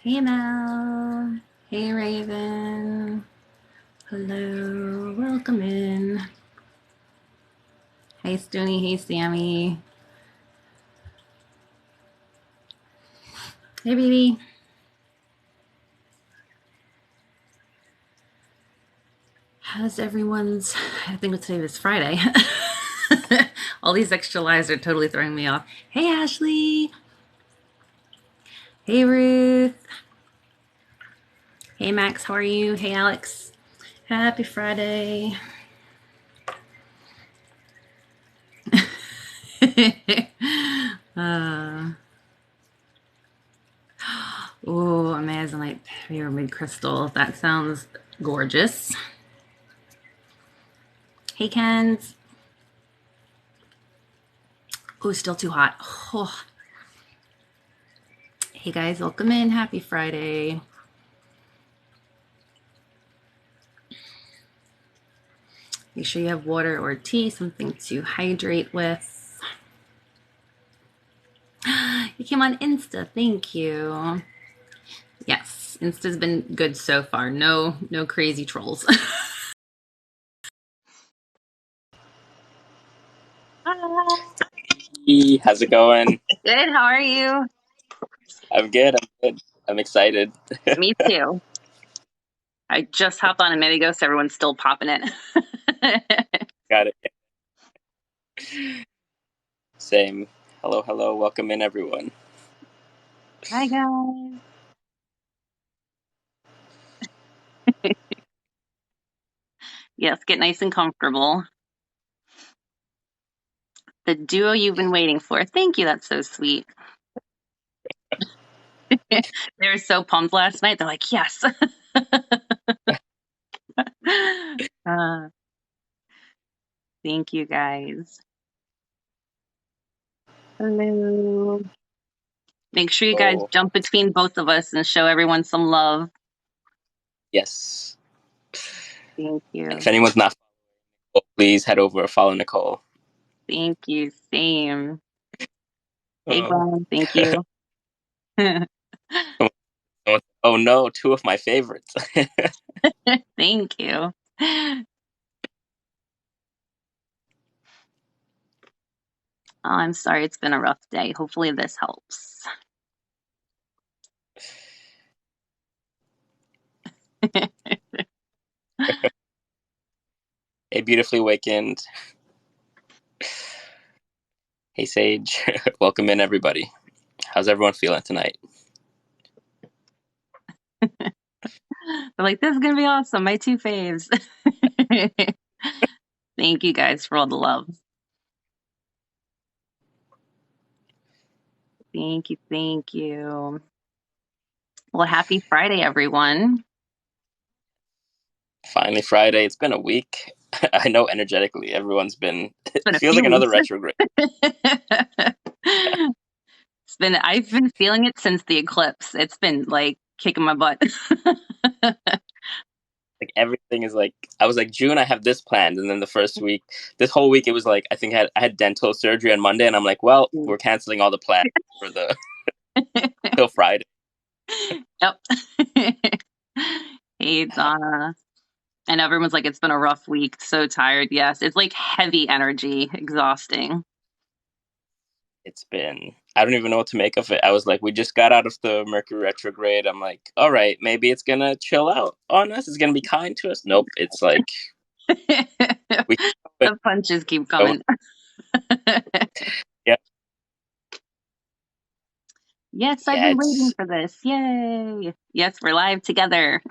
Hey Mel. Hey Raven. Hello. Welcome in. Hey Stony. Hey Sammy. Hey baby. How's everyone's? I think today is Friday. All these extra lives are totally throwing me off. Hey Ashley. Hey Ruth. Hey Max. How are you? Hey Alex. Happy Friday. uh, oh, amazonite pyramid crystal. That sounds gorgeous. Hey Kens. Oh, still too hot. Oh. Hey guys, welcome in. Happy Friday. Make sure you have water or tea, something to hydrate with. You came on Insta. Thank you. Yes, Insta's been good so far. No crazy trolls. Hey, how's it going? Good. How are you? I'm good. I'm excited. Me too. I just hopped on a minute ago, so everyone's still popping it. Got it. Same. Hello, hello. Welcome in, everyone. Hi guys. Yes, get nice and comfortable. The duo you've been waiting for. Thank you. That's so sweet. They were so pumped last night. They're like, yes. uh, thank you guys. Hello. Make sure you guys Oh, jump between both of us and show everyone some love. yes. Thank And you. if anyone's not following, please head over and follow Nicole. Thank you. Same. Hey, Oh, Gwen. Thank you. oh no, two of my favorites. Thank you. Oh, I'm sorry. It's been a rough day. Hopefully this helps. Hey, beautifully awakened. Hey, Sage. Welcome in, everybody. How's everyone feeling tonight? They're like, this is going to be awesome. My two faves. Thank you guys for all the love. Thank you. Thank you. Well, happy Friday, everyone. Finally, Friday. It's been a week. I know energetically everyone's been. It's been It a feels few like another weeks. retrograde. I've been feeling it since the eclipse. It's been like kicking my butt. Like everything is like I was like June I have this planned, and then the first week, this whole week it was like I had dental surgery on Monday, and I'm like, well, we're canceling all the plans for the till Friday. Yep. Hey, Donna. And everyone's like, it's been a rough week. So tired. Yes. It's like heavy energy, exhausting. It's been I don't even know what to make of it. I was like, we just got out of the Mercury retrograde. I'm like, all right, maybe it's gonna chill out on us. It's gonna be kind to us. Nope, it's like we The punches keep go. coming. Yeah, Yes, I've yeah. been waiting It's for this. Yay. Yes, we're live together.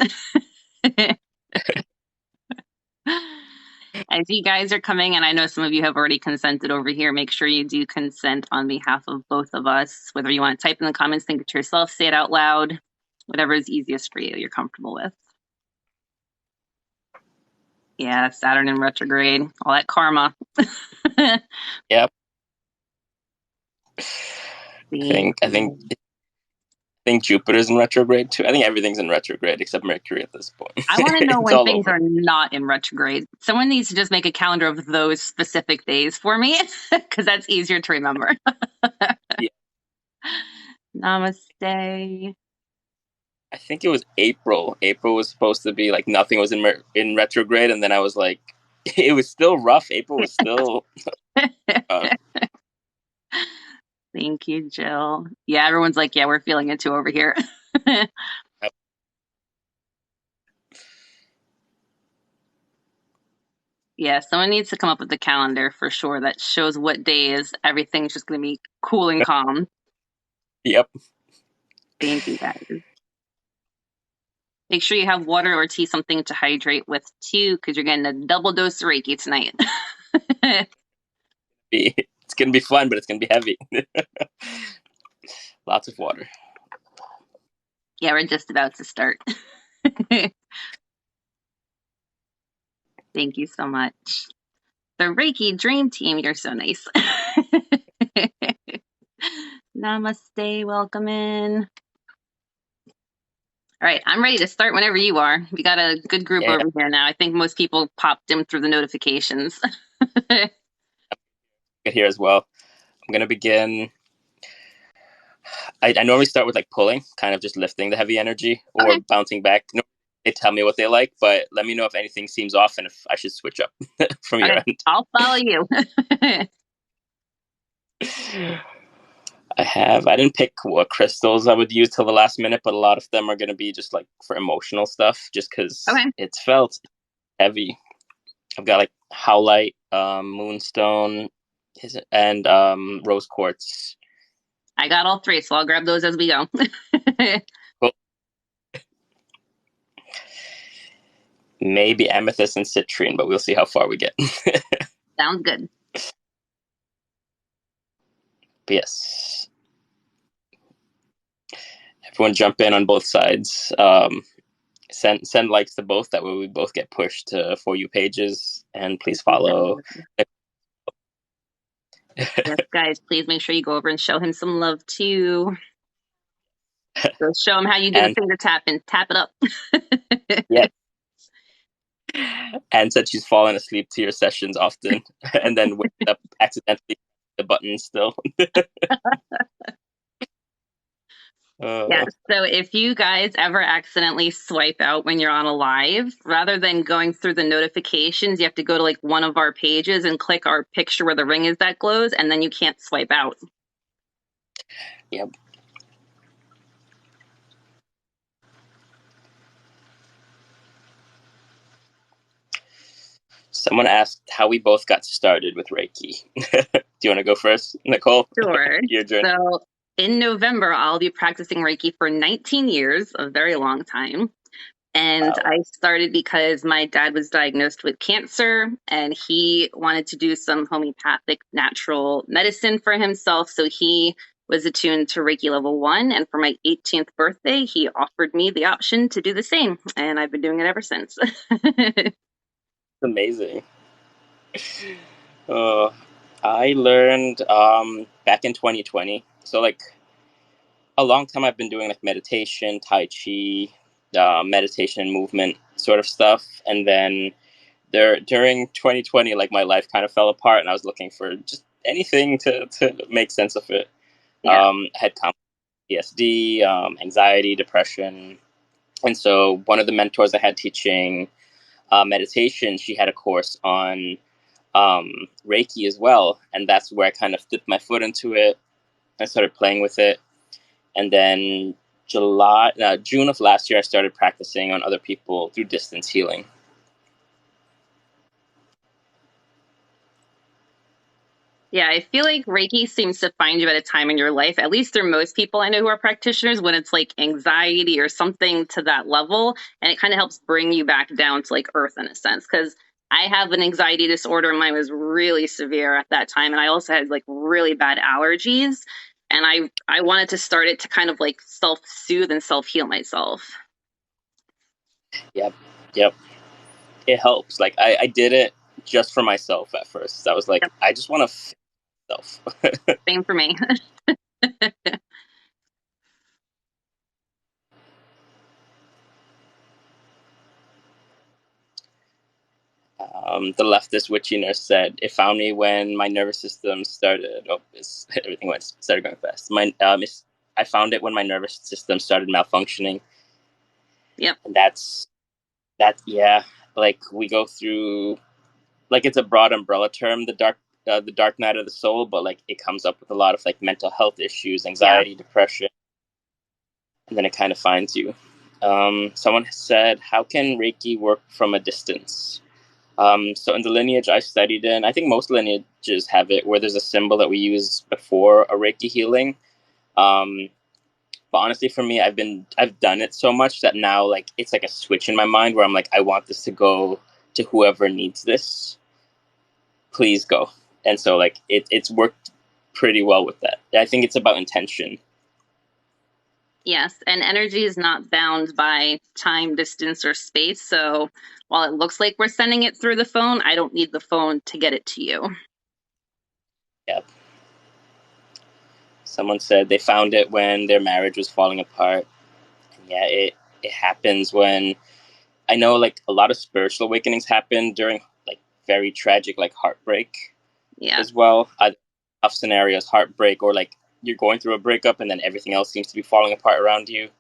As you guys are coming, and I know some of you have already consented over here, make sure you do consent on behalf of both of us. Whether you want to type in the comments, think it to yourself, say it out loud, whatever is easiest for you, you're comfortable with. Yeah, Saturn in retrograde, all that karma. yep. Thank I think you. Jupiter's in retrograde too. I think everything's in retrograde except Mercury at this point. I want to know It's when all things over. are not in retrograde. Someone needs to just make a calendar of those specific days for me because that's easier to remember. Yeah. Namaste. I think it was April. April was supposed to be like nothing was in retrograde, and then I was like, it was still rough. April was still. Uh, Thank you, Jill. Yeah, everyone's like, yeah, we're feeling it too over here. Yeah, someone needs to come up with a calendar for sure that shows what days everything's just going to be cool and calm. yep. Thank you, guys. Make sure you have water or tea, something to hydrate with too, because you're getting a double dose of Reiki tonight. It's gonna be fun, but it's gonna be heavy. Lots of water. Yeah, we're just about to start. Thank you so much. The Reiki Dream Team, you're so nice. Namaste, welcome in. All right, I'm ready to start whenever you are. We got a good group Yeah, over here now. I think most people popped in through the notifications. get here as well. I'm gonna begin. I normally start with like pulling, kind of just lifting the heavy energy or Okay, bouncing back. They tell me what they like, but let me know if anything seems off and if I should switch up from your okay, end. I'll follow you. I didn't pick what crystals I would use till the last minute, but a lot of them are going to be just like for emotional stuff, just because Okay, it's felt heavy. I've got like howlite, moonstone, and rose quartz. I got all three, so I'll grab those as we go. Well, maybe amethyst and citrine, but we'll see how far we get. Sounds good. But yes, everyone jump in on both sides. Send likes to both. That way we both get pushed to For You pages, and please follow. Yes, guys, please make sure you go over and show him some love too. So show him how you do the And finger tap and tap it up. yeah, and said she's fallen asleep to your sessions often, and then wakes up accidentally the button still. Yeah, uh, so if you guys ever accidentally swipe out when you're on a live, rather than going through the notifications, you have to go to like one of our pages and click our picture where the ring is that glows, and then you can't swipe out. yeah. Someone asked how we both got started with Reiki. Do you want to go first, Nicole? Sure. Your journey. So in November, I'll be practicing Reiki for 19 years, a very long time. And Wow. I started because my dad was diagnosed with cancer and he wanted to do some homeopathic natural medicine for himself. So he was attuned to Reiki level 1. And for my 18th birthday, he offered me the option to do the same. And I've been doing it ever since. Amazing. Uh, I learned back in 2020. So like a long time I've been doing like meditation, tai chi, meditation and movement sort of stuff, and then during 2020, like my life kind of fell apart, and I was looking for just anything to make sense of it. Yeah. I had PTSD, anxiety, depression, and so one of the mentors I had teaching meditation, she had a course on Reiki as well, and that's where I kind of dipped my foot into it. I started playing with it, and then June of last year, I started practicing on other people through distance healing. Yeah, I feel like Reiki seems to find you at a time in your life, at least through most people I know who are practitioners, when it's like anxiety or something to that level. And it kind of helps bring you back down to like earth in a sense. Because I have an anxiety disorder and mine was really severe at that time. And I also had like really bad allergies. And I wanted to start it to kind of like self soothe and self heal myself. Yep, yep. It helps. Like I did it just for myself at first. I was like, Yep, I just want to fix myself. same for me. The leftist witchy nurse said it found me when my nervous system started. Oh, everything started going fast. I found it when my nervous system started malfunctioning. Yep. And that, yeah, like we go through, like it's a broad umbrella term, the dark night of the soul, but like it comes up with a lot of like mental health issues, Yeah. anxiety, depression, and then it kind of finds you. Someone said, how can Reiki work from a distance? So in the lineage I studied in, I think most lineages have it where there's a symbol that we use before a Reiki healing. Um, but honestly, for me, I've done it so much that now like it's like a switch in my mind where I'm like, I want this to go to whoever needs this. Please go. And so like it's worked pretty well with that. I think it's about intention. Yes, and energy is not bound by time, distance, or space. So while it looks like we're sending it through the phone, I don't need the phone to get it to you. Yeah. Someone said they found it when their marriage was falling apart. And yeah, it happens when I know like a lot of spiritual awakenings happen during like very tragic like heartbreak Yeah. as well. Tough scenarios, heartbreak, or like you're going through a breakup and then everything else seems to be falling apart around you,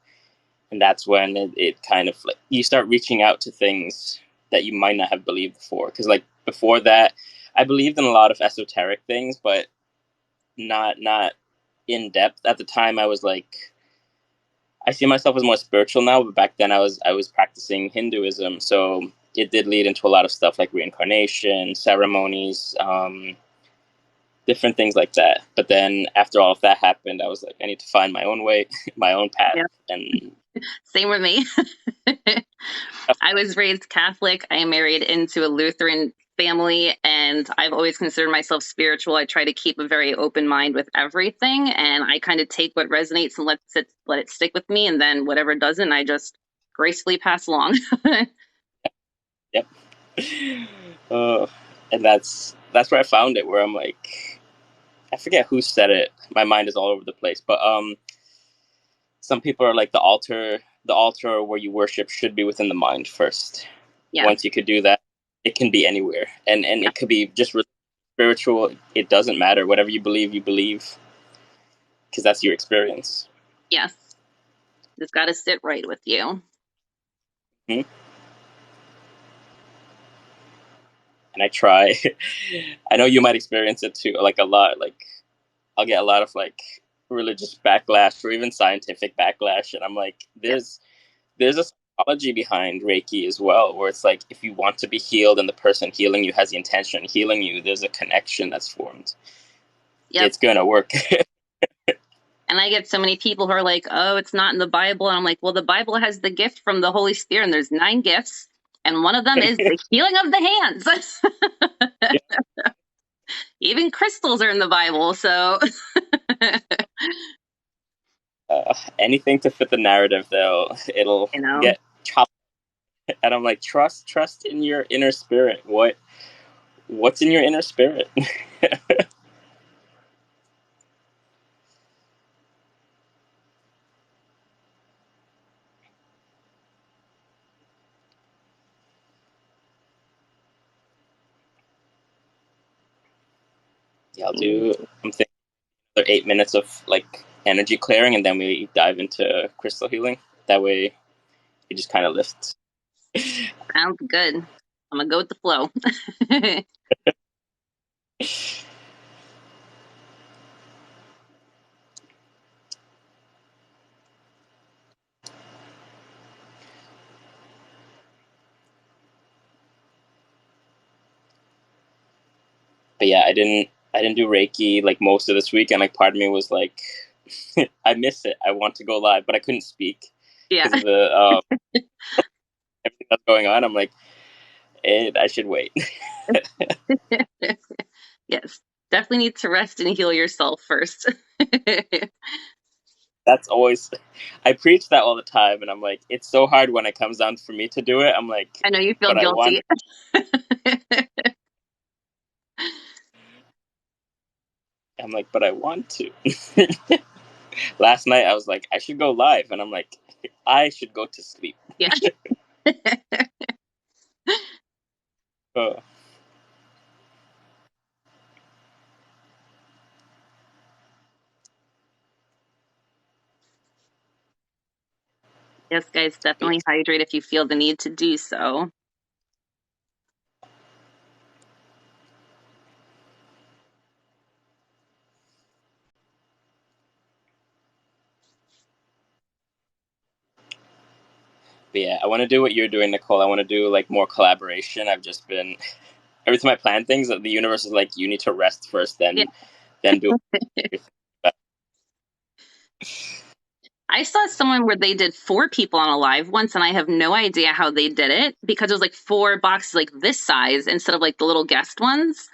and that's when it kind of like you start reaching out to things that you might not have believed before. Because like before that, I believed in a lot of esoteric things, but not in depth. At the time, I was like, I see myself as more spiritual now, but back then I was practicing Hinduism, so it did lead into a lot of stuff like reincarnation, ceremonies, different things like that. But then after all of that happened, I was like, I need to find my own way, my own path, Yeah. and Same with me. I was raised Catholic. I married into a Lutheran family, and I've always considered myself spiritual. I try to keep a very open mind with everything, and I kind of take what resonates and let it stick with me, and then whatever doesn't, I just gracefully pass along. yep. uh, and that's where I found it. Where I'm like, I forget who said it. My mind is all over the place, but some people are like the altar where you worship should be within the mind first. Yeah, Once you could do that, it can be anywhere, and yeah, it could be just spiritual. It doesn't matter. Whatever you believe, because that's your experience. yes. It's got to sit right with you. Hmm. And I try. I know you might experience it too, like a lot. Like I'll get a lot of like religious backlash or even scientific backlash, and I'm like, Yep, there's a psychology behind Reiki as well, where it's like if you want to be healed and the person healing you has the intention of healing you, there's a connection that's formed. yep. It's gonna work. And I get so many people who are like, oh, it's not in the Bible. And I'm like, well, the Bible has the gift from the Holy Spirit, and there's 9 gifts. And one of them is the healing of the hands. Even crystals are in the Bible. So, Anything to fit the narrative, though, it'll you know, get chopped. And I'm like, trust in your inner spirit. What's in your inner spirit? Yeah, I'll do. I'm thinking another 8 minutes of like energy clearing, and then we dive into crystal healing. That way, it just kind of lifts. sounds good. I'm going to go with the flow. But yeah, I didn't do Reiki like most of this week, and like part of me was like, I miss it. I want to go live, but I couldn't speak Yeah. because of the everything that's going on. I'm like, I should wait. Yes. Definitely need to rest and heal yourself first. That's always I preach that all the time, and I'm like, it's so hard when it comes down for me to do it. I'm like, I know you feel but I want. guilty. I'm like, but I want to. Last night I was like, I should go live, and I'm like, I should go to sleep. Yeah. Uh, Yes, guys. guys, definitely hydrate if you feel the need to do so. But yeah, I want to do what you're doing, Nicole. I want to do like more collaboration. I've just been every time I plan things, the universe is like, you need to rest first, Yeah. then do everything. I saw someone where they did 4 people on a live once, and I have no idea how they did it because it was like 4 boxes like this size instead of like the little guest ones.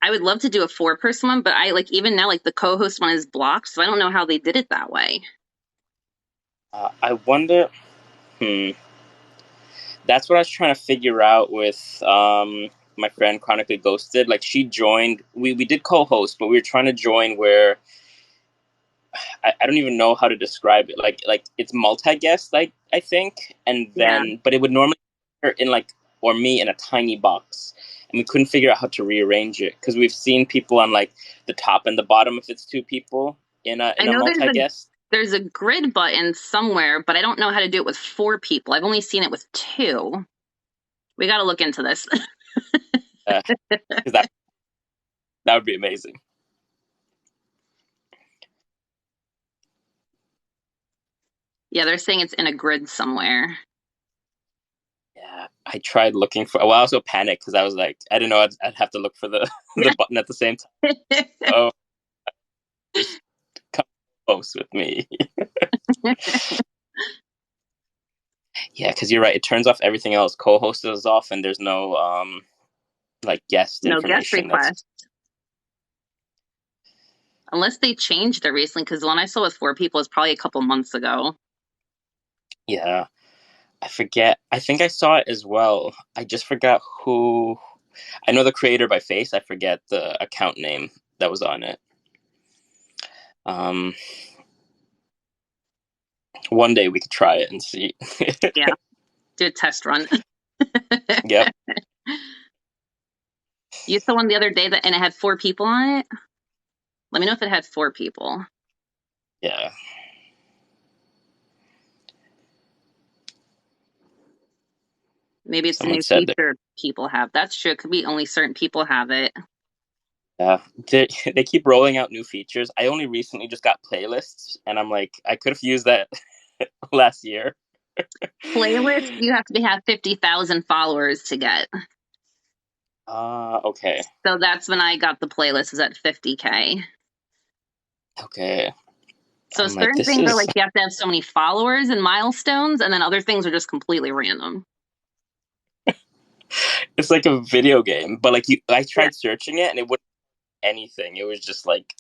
I would love to do a 4-person one, but I like even now like the co-host one is blocked, so I don't know how they did it that way. I wonder. Hmm. That's what I was trying to figure out with my friend Chronically Ghosted. Like she joined. We did co-host, but we were trying to join where I don't even know how to describe it. Like it's multi-guest, I think, and Yeah. then but it would normally in like or me in a tiny box, and we couldn't figure out how to rearrange it because we've seen people on like the top and the bottom if it's 2 people I in a know multi-guest. there's a grid button somewhere, but I don't know how to do it with 4 people. I've only seen it with 2. We got to look into this. Because that would be amazing. Yeah, they're saying it's in a grid somewhere. Yeah, I tried looking for. Well, I also panicked because I was like, I didn't know I'd have to look for the the button at the same time. Oh, just come close with me. Yeah, because you're right. It turns off everything else. Co-host is off, and there's no like guest No guest information. That's request. Unless they changed it recently, because the one I saw with 4 people is probably a couple months ago. yeah. I forget. I think I saw it as well. I just forgot who. I know the creator by face. I forget the account name that was on it. Um, one day we could try it and see. Yeah, do a test run. Yep. You saw one the other day and it had 4 people on it. Let me know if it had 4 people. Yeah. Maybe it's a Someone new said that. feature people have. That's true. It could be only certain people have it. Yeah, they keep rolling out new features. I only recently just got playlists, and I'm like, I could have used that last year. Playlist, you have to have 50,000 followers to get. Okay, So that's when I got the playlist, was at 50K. okay. So I'm like, certain this things are is like you have to have so many followers and milestones, and then other things are just completely random. it's like a video game, but like I Yeah. tried searching it, and it wouldn't anything. It was just like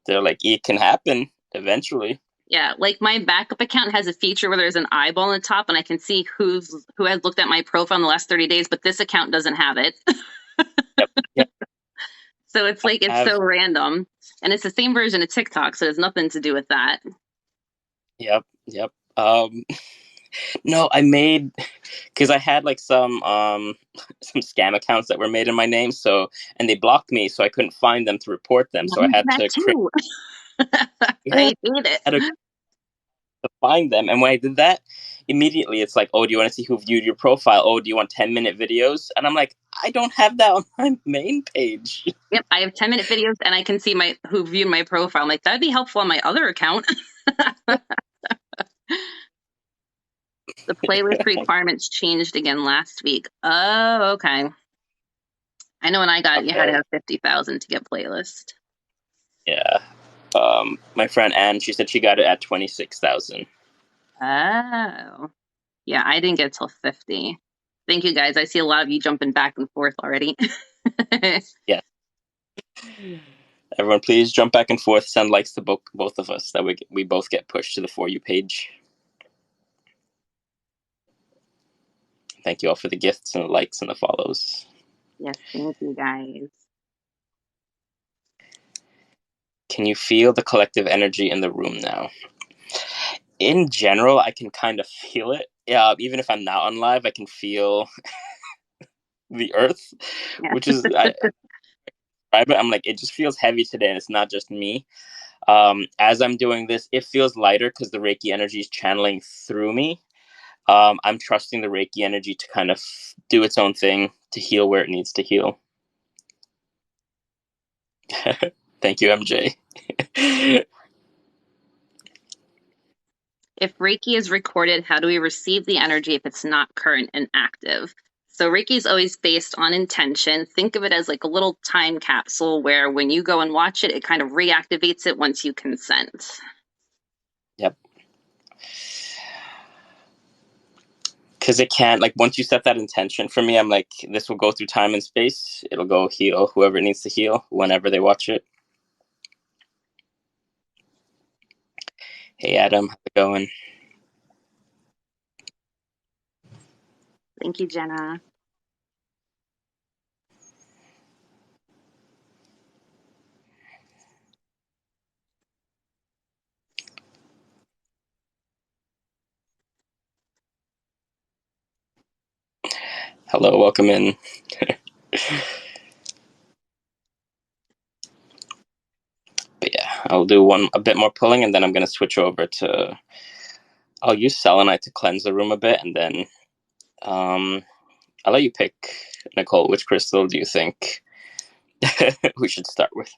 they're like, it can happen eventually. Yeah, like my backup account has a feature where there's an eyeball on the top, and I can see who has looked at my profile in the last 30 days, but this account doesn't have it. Yep, yep. So it's like I it's have so random, and it's the same version of TikTok, so it has nothing to do with that. yep, yep. No, I made because I had like some scam accounts that were made in my name, so and they blocked me, so I couldn't find them to report them. So I Mine's had that to create. too. Yeah, I hate it. I had to find them, and when I did that, immediately it's like, oh, do you want to see who viewed your profile? Oh, do you want 10-minute videos? And I'm like, I don't have that on my main page. Yep, I have 10-minute videos, and I can see my who viewed my profile. I'm like, that'd be helpful on my other account. The playlist requirements changed again last week. Oh, okay. I know when I got it, you had to Okay, have 50,000 to get playlist. yeah. My friend Anne, she said she got it at 26,000. Oh, yeah, I didn't get till 50. Thank you guys. I see a lot of you jumping back and forth already. Yeah. Everyone, please jump back and forth. Send likes to both of us. That we both get pushed to the For You page. Thank you all for the gifts and the likes and the follows. Yes, thank you guys. Can you feel the collective energy in the room now? In general, I can kind of feel it. Yeah, even if I'm not on live, I can feel the earth, Yeah. which is I'm like, it just feels heavy today, and it's not just me. As I'm doing this, it feels lighter because the Reiki energy is channeling through me. I'm trusting the Reiki energy to kind of do its own thing to heal where it needs to heal. Thank you, MJ. If Reiki is recorded, how do we receive the energy if it's not current and active? So Reiki is always based on intention. Think of it as like a little time capsule where when you go and watch it, it kind of reactivates it once you consent. Yep. Because it can't, like, once you set that intention for me, I'm like, this will go through time and space. It'll go heal whoever it needs to heal whenever they watch it. Hey, Adam, how's it going? Thank you, Jenna. Hello, welcome in. But yeah, I'll do a bit more pulling, and then I'm going to switch over to. I'll use selenite to cleanse the room a bit, and then um, I'll let you pick, Nicole. Which crystal do you think we should start with?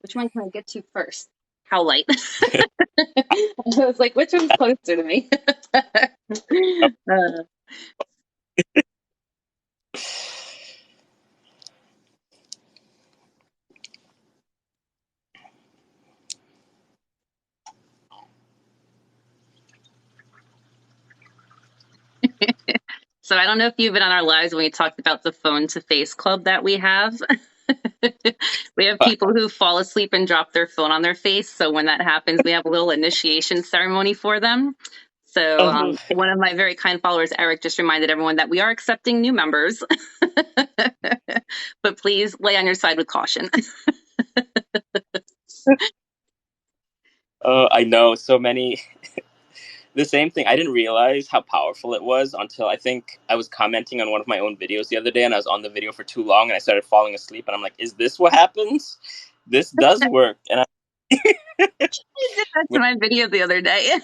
Which one can I get to first? How light? I was like, which one's closer to me? uh, so I don't know if you've been on our lives when we talked about the phone to face club that we have. We have people who fall asleep and drop their phone on their face. So when that happens, we have a little initiation ceremony for them. So Oh, one of my very kind followers, Eric, just reminded everyone that we are accepting new members, but please lay on your side with caution. I know so many. The same thing. I didn't realize how powerful it was until I think I was commenting on one of my own videos the other day, and I was on the video for too long, and I started falling asleep. And I'm like, "Is this what happens? This does work." And You did that to when my video the other day.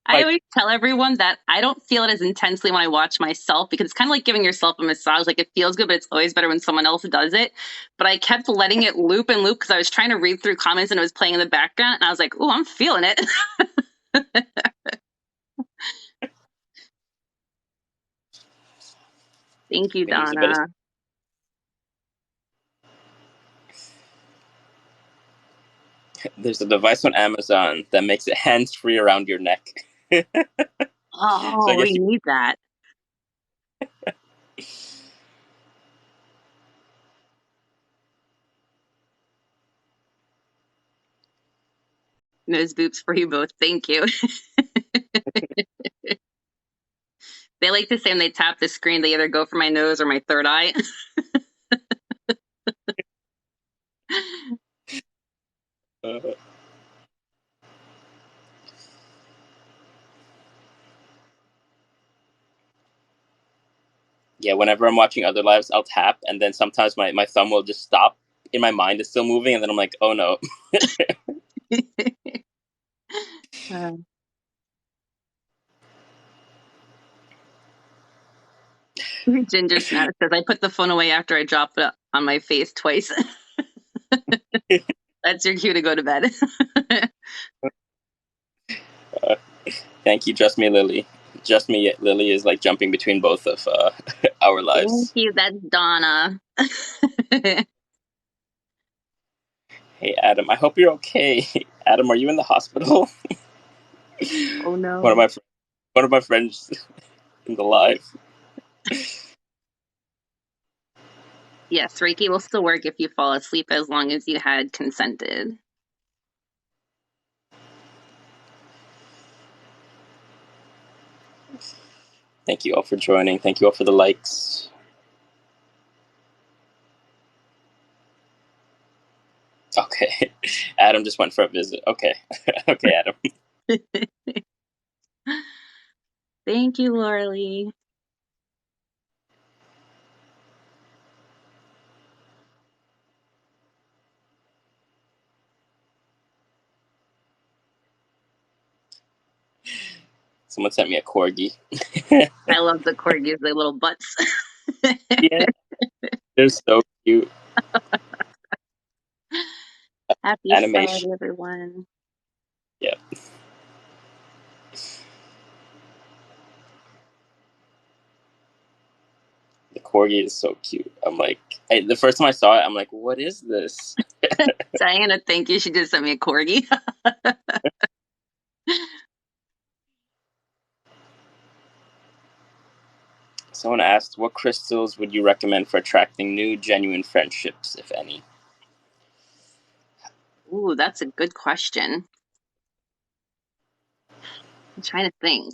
I my always tell everyone that I don't feel it as intensely when I watch myself because it's kind of like giving yourself a massage. Like it feels good, but it's always better when someone else does it. But I kept letting it loop and loop because I was trying to read through comments and it was playing in the background. And I was like, "Oh, I'm feeling it." Thank you, can use a bit of. Donna. There's a device on Amazon that makes it hands free around your neck. So I Oh, we guess you. need that. Nose boops for you both. Thank you. They like to say when they tap the screen, they either go for my nose or my third eye. Uh, yeah, whenever I'm watching other lives, I'll tap, and then sometimes my thumb will just stop. In my mind, it's still moving, and then I'm like, "Oh no." Uh, Ginger Snap says, I put the phone away after I dropped it on my face twice. That's your cue to go to bed. Thank you, Just Me Lily. Just Me Lily is like jumping between both of our Thank lives. you. That's Donna. Hey, Adam, I hope you're okay. Adam, are you in the hospital? Oh one of no. my one of my friends in the live. Yes, Reiki will still work if you fall asleep as long as you had consented. Thank you all for joining. Thank you all for the likes. Okay, Adam just went for a visit. Okay, okay, Adam. Thank you, Laura Lee. Someone sent me a corgi. I love the corgis, the little butts. Yeah, they're so cute. Happy Animation. Friday, everyone. Yeah, the corgi is so cute. I'm like, the first time I saw it, I'm like, what is this? Diana, thank you. She just sent me a corgi. Someone asked, what crystals would you recommend for attracting new, genuine friendships, if any? Ooh, that's a good question. I'm trying to think.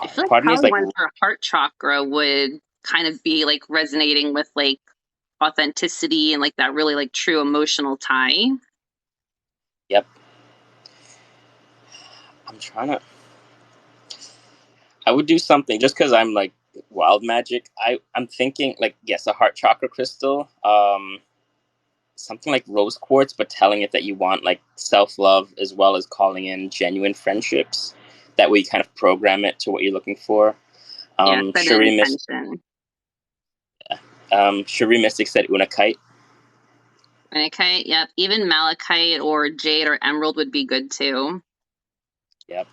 I feel like Part of me is probably like, one for heart chakra would kind of be like resonating with like authenticity and like that really like true emotional tie. yep. I'm trying to. I would do something just because I'm like wild magic. I'm thinking like yes, a heart chakra crystal. Something like rose quartz, but telling it that you want like self love as well as calling in genuine friendships. That way, you kind of program it to what you're looking for. Yeah, set an Cherie Mystic, intention. Cherie Mystic said unakite. Okay, yep. Even malachite or jade or emerald would be good too. Yep.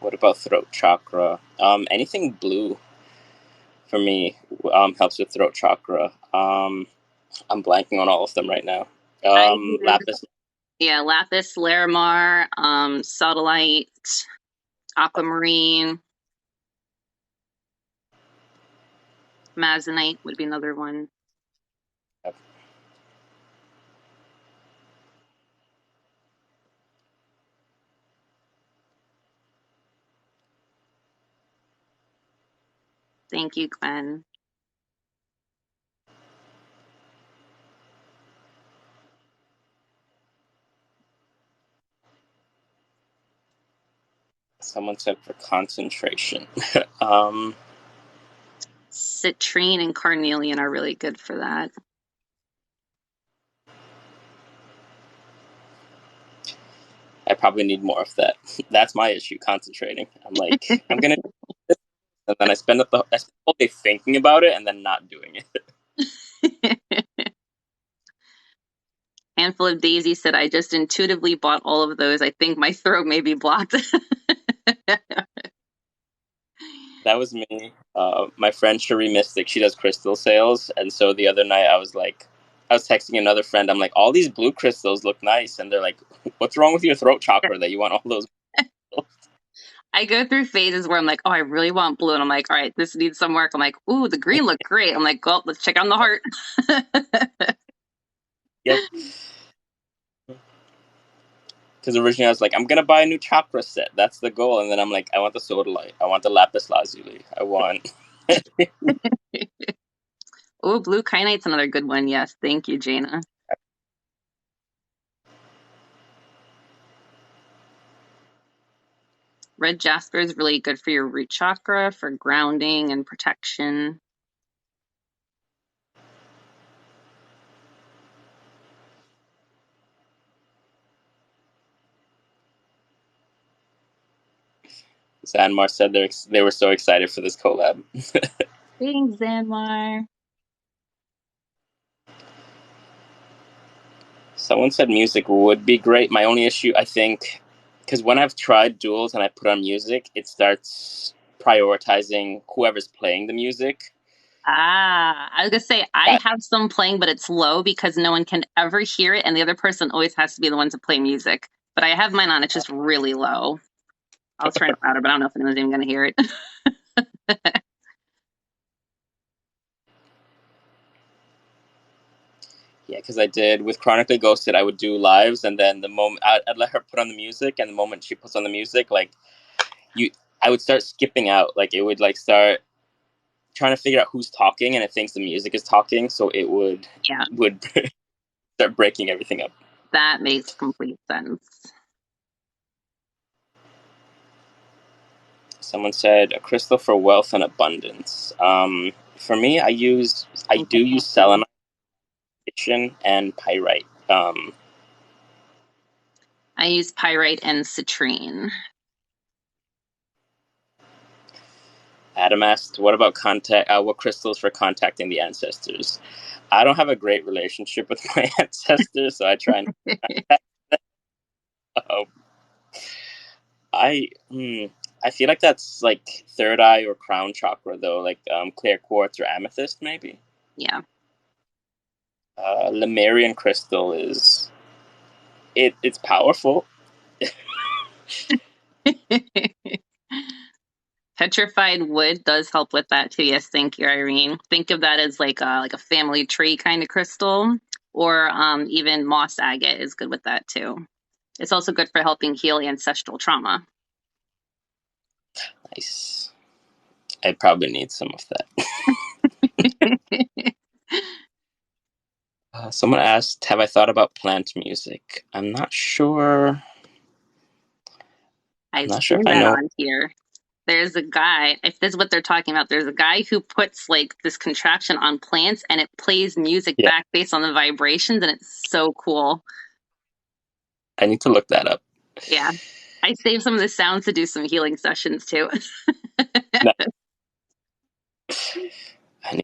What about throat chakra? Anything blue for me helps with throat chakra. I'm blanking on all of them right now. I use Lapis. yeah, lapis, larimar, sodalite, aquamarine, Amazonite would be another one. Thank you, Glenn. Someone said for concentration. um, Citrine and carnelian are really good for that. I probably need more of that. That's my issue, concentrating. I'm like, I'm gonna do this, and then I spend the whole day thinking about it and then not doing it. Handful of Daisy said, I just intuitively bought all of those. I think my throat may be blocked. That was me. My friend Cherie Mystic, she does crystal sales, and so the other night I was like, I was texting another friend. I'm like, all these blue crystals look nice, and they're like, what's wrong with your throat chakra that you want all those? I go through phases where I'm like, oh, I really want blue. And I'm like, all right, this needs some work. I'm like, ooh, the green looked great. I'm like, well, let's check on the heart. Yep. Because originally I was like, I'm gonna buy a new chakra set. That's the goal. And then I'm like, I want the sodalite. I want the lapis lazuli. I want. Oh, blue kyanite's another good one. Yes. Thank you, Jana. Red jasper is really good for your root chakra, for grounding and protection. Zanmar said they were so excited for this collab. Thanks, Zanmar. Someone said music would be great. My only issue, I think, because when I've tried duels and I put on music, it starts prioritizing whoever's playing the music. Ah, I was gonna say I That, have some playing, but it's low because no one can ever hear it, and the other person always has to be the one to play music. But I have mine on; it's just really low. I'll turn it louder, but I don't know if anyone's even gonna hear it. yeah, because I did with Chronically Ghosted, I would do lives, and then the moment I'd let her put on the music, and the moment she puts on the music, like you, I would start skipping out. Like it would like start trying to figure out who's talking, and it thinks the music is talking, so it Yeah, would start breaking everything up. that makes complete sense. Someone said a crystal for wealth and abundance. For me, I Thank do you, use Anthony. selenite and pyrite. I use pyrite and citrine. Adam asked, "What about contact? What crystals for contacting the ancestors?" I don't have a great relationship with my ancestors, so I try and uh, I I feel like that's like third eye or crown chakra though, like clear quartz or amethyst maybe. Yeah. Lemurian crystal is it's powerful. Petrified wood does help with that too. Yes, thank you, Irene. Think of that as like a family tree kind of crystal, or even moss agate is good with that too. It's also good for helping heal ancestral trauma. Nice. I probably need some of that. Someone asked, "Have I thought about plant music?" I'm not sure. I'm I've not sure if seen I that know. on here. There's a guy, if this is what they're talking about, there's a guy who puts like this contraption on plants and it plays music Yeah, back based on the vibrations, and it's so cool. I need to look that up. Yeah. I saved some of the sounds to do some healing sessions too. No, I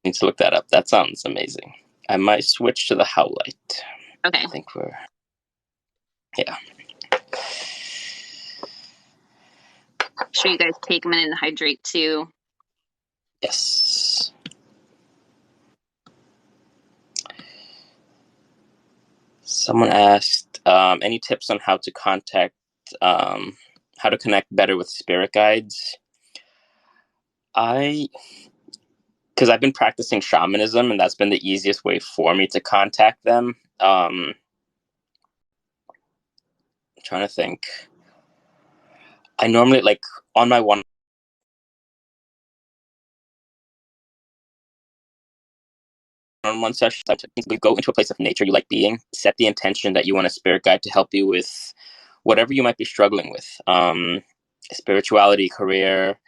need to look that up. That sounds amazing. I might switch to the howlite. Okay. I think we're yeah. Make sure you guys take a minute and hydrate too. Yes. Someone asked, any tips on how to how to connect better with spirit guides? I, because I've been practicing shamanism, and that's been the easiest way for me to contact them. I'm trying to think. I normally like on my one-on-one session, we go into a place of nature you like being, set the intention that you want a spirit guide to help you with whatever you might be struggling with, spirituality, career,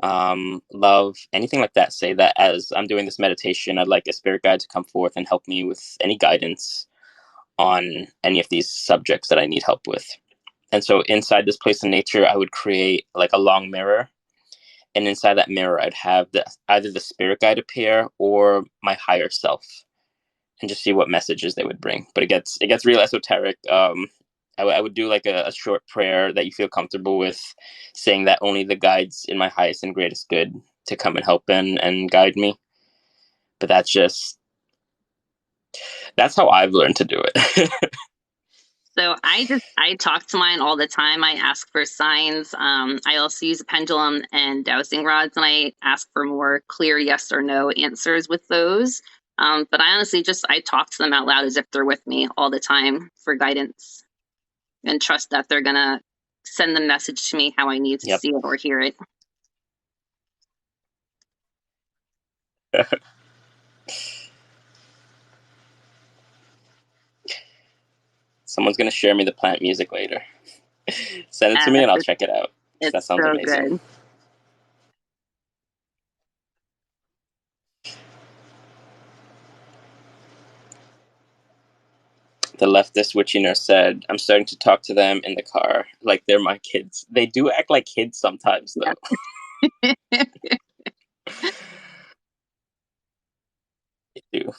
love, anything like that. Say that as I'm doing this meditation, I'd like a spirit guide to come forth and help me with any guidance on any of these subjects that I need help with. And so inside this place in nature, I would create like a long mirror. And inside that mirror, I'd have either the spirit guide appear or my higher self, and just see what messages they would bring. But it gets real esoteric. I would do like a short prayer that you feel comfortable with, saying that only the guides in my highest and greatest good to come and help and guide me. But that's how I've learned to do it. So I talk to mine all the time. I ask for signs. I also use a pendulum and dowsing rods, and I ask for more clear yes or no answers with those. But I honestly I talk to them out loud as if they're with me all the time for guidance, and trust that they're gonna send the message to me how I need to Yep. see it or hear it. Someone's gonna share me the plant music later. Send it to me and I'll check it out. That It's sounds so amazing. good. The leftist witchy nurse said, "I'm starting to talk to them in the car like they're my kids." They do act like kids sometimes, though. Yeah. They do.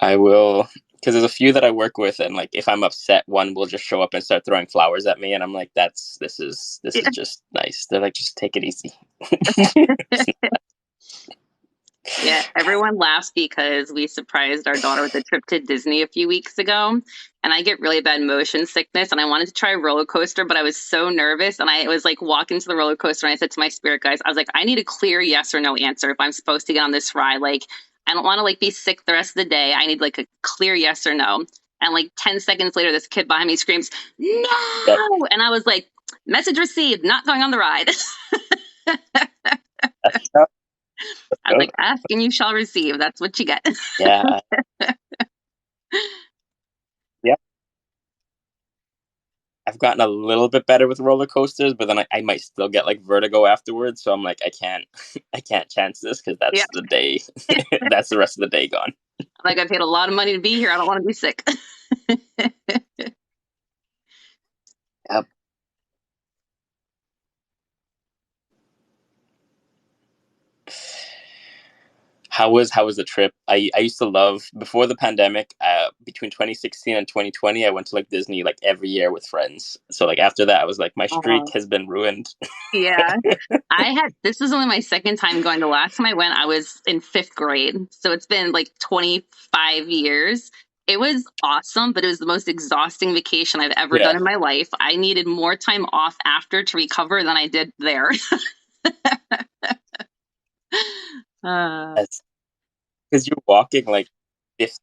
I will, because there's a few that I work with, and like if I'm upset, one will just show up and start throwing flowers at me, and I'm like, this is just nice. They're like, just take it easy. Yeah, everyone laughs because we surprised our daughter with a trip to Disney a few weeks ago. And I get really bad motion sickness. And I wanted to try a roller coaster, but I was so nervous. And I was like walking to the roller coaster. And I said to my spirit guys, I was like, I need a clear yes or no answer if I'm supposed to get on this ride. Like, I don't want to like be sick the rest of the day. I need like a clear yes or no. And like 10 seconds later, this kid behind me screams, Yep. no. And I was like, message received, not going on the ride. I was like, ask and you shall receive. That's what you get. Yeah. Yeah. I've I've gotten a little bit better with roller coasters, but then I might still get like vertigo afterwards. So I'm like, I can't, I can't chance this because Yeah. that's the day, that's the rest of the day gone. Like, I paid a lot of money to be here. I don't want to be sick. Yep. How was the trip? I used to love before the pandemic. Between 2016 and 2020, I went to like Disney like every year with friends. So like after that, I was like, my streak Oh, has been ruined. yeah. This was only my second time going. The last time I went, I was in fifth grade. So it's been like 25 years. It was awesome, but it was the most exhausting vacation I've ever done Yeah, in my life. I needed more time off after to recover than I did there. uh, that's because you're walking like 50,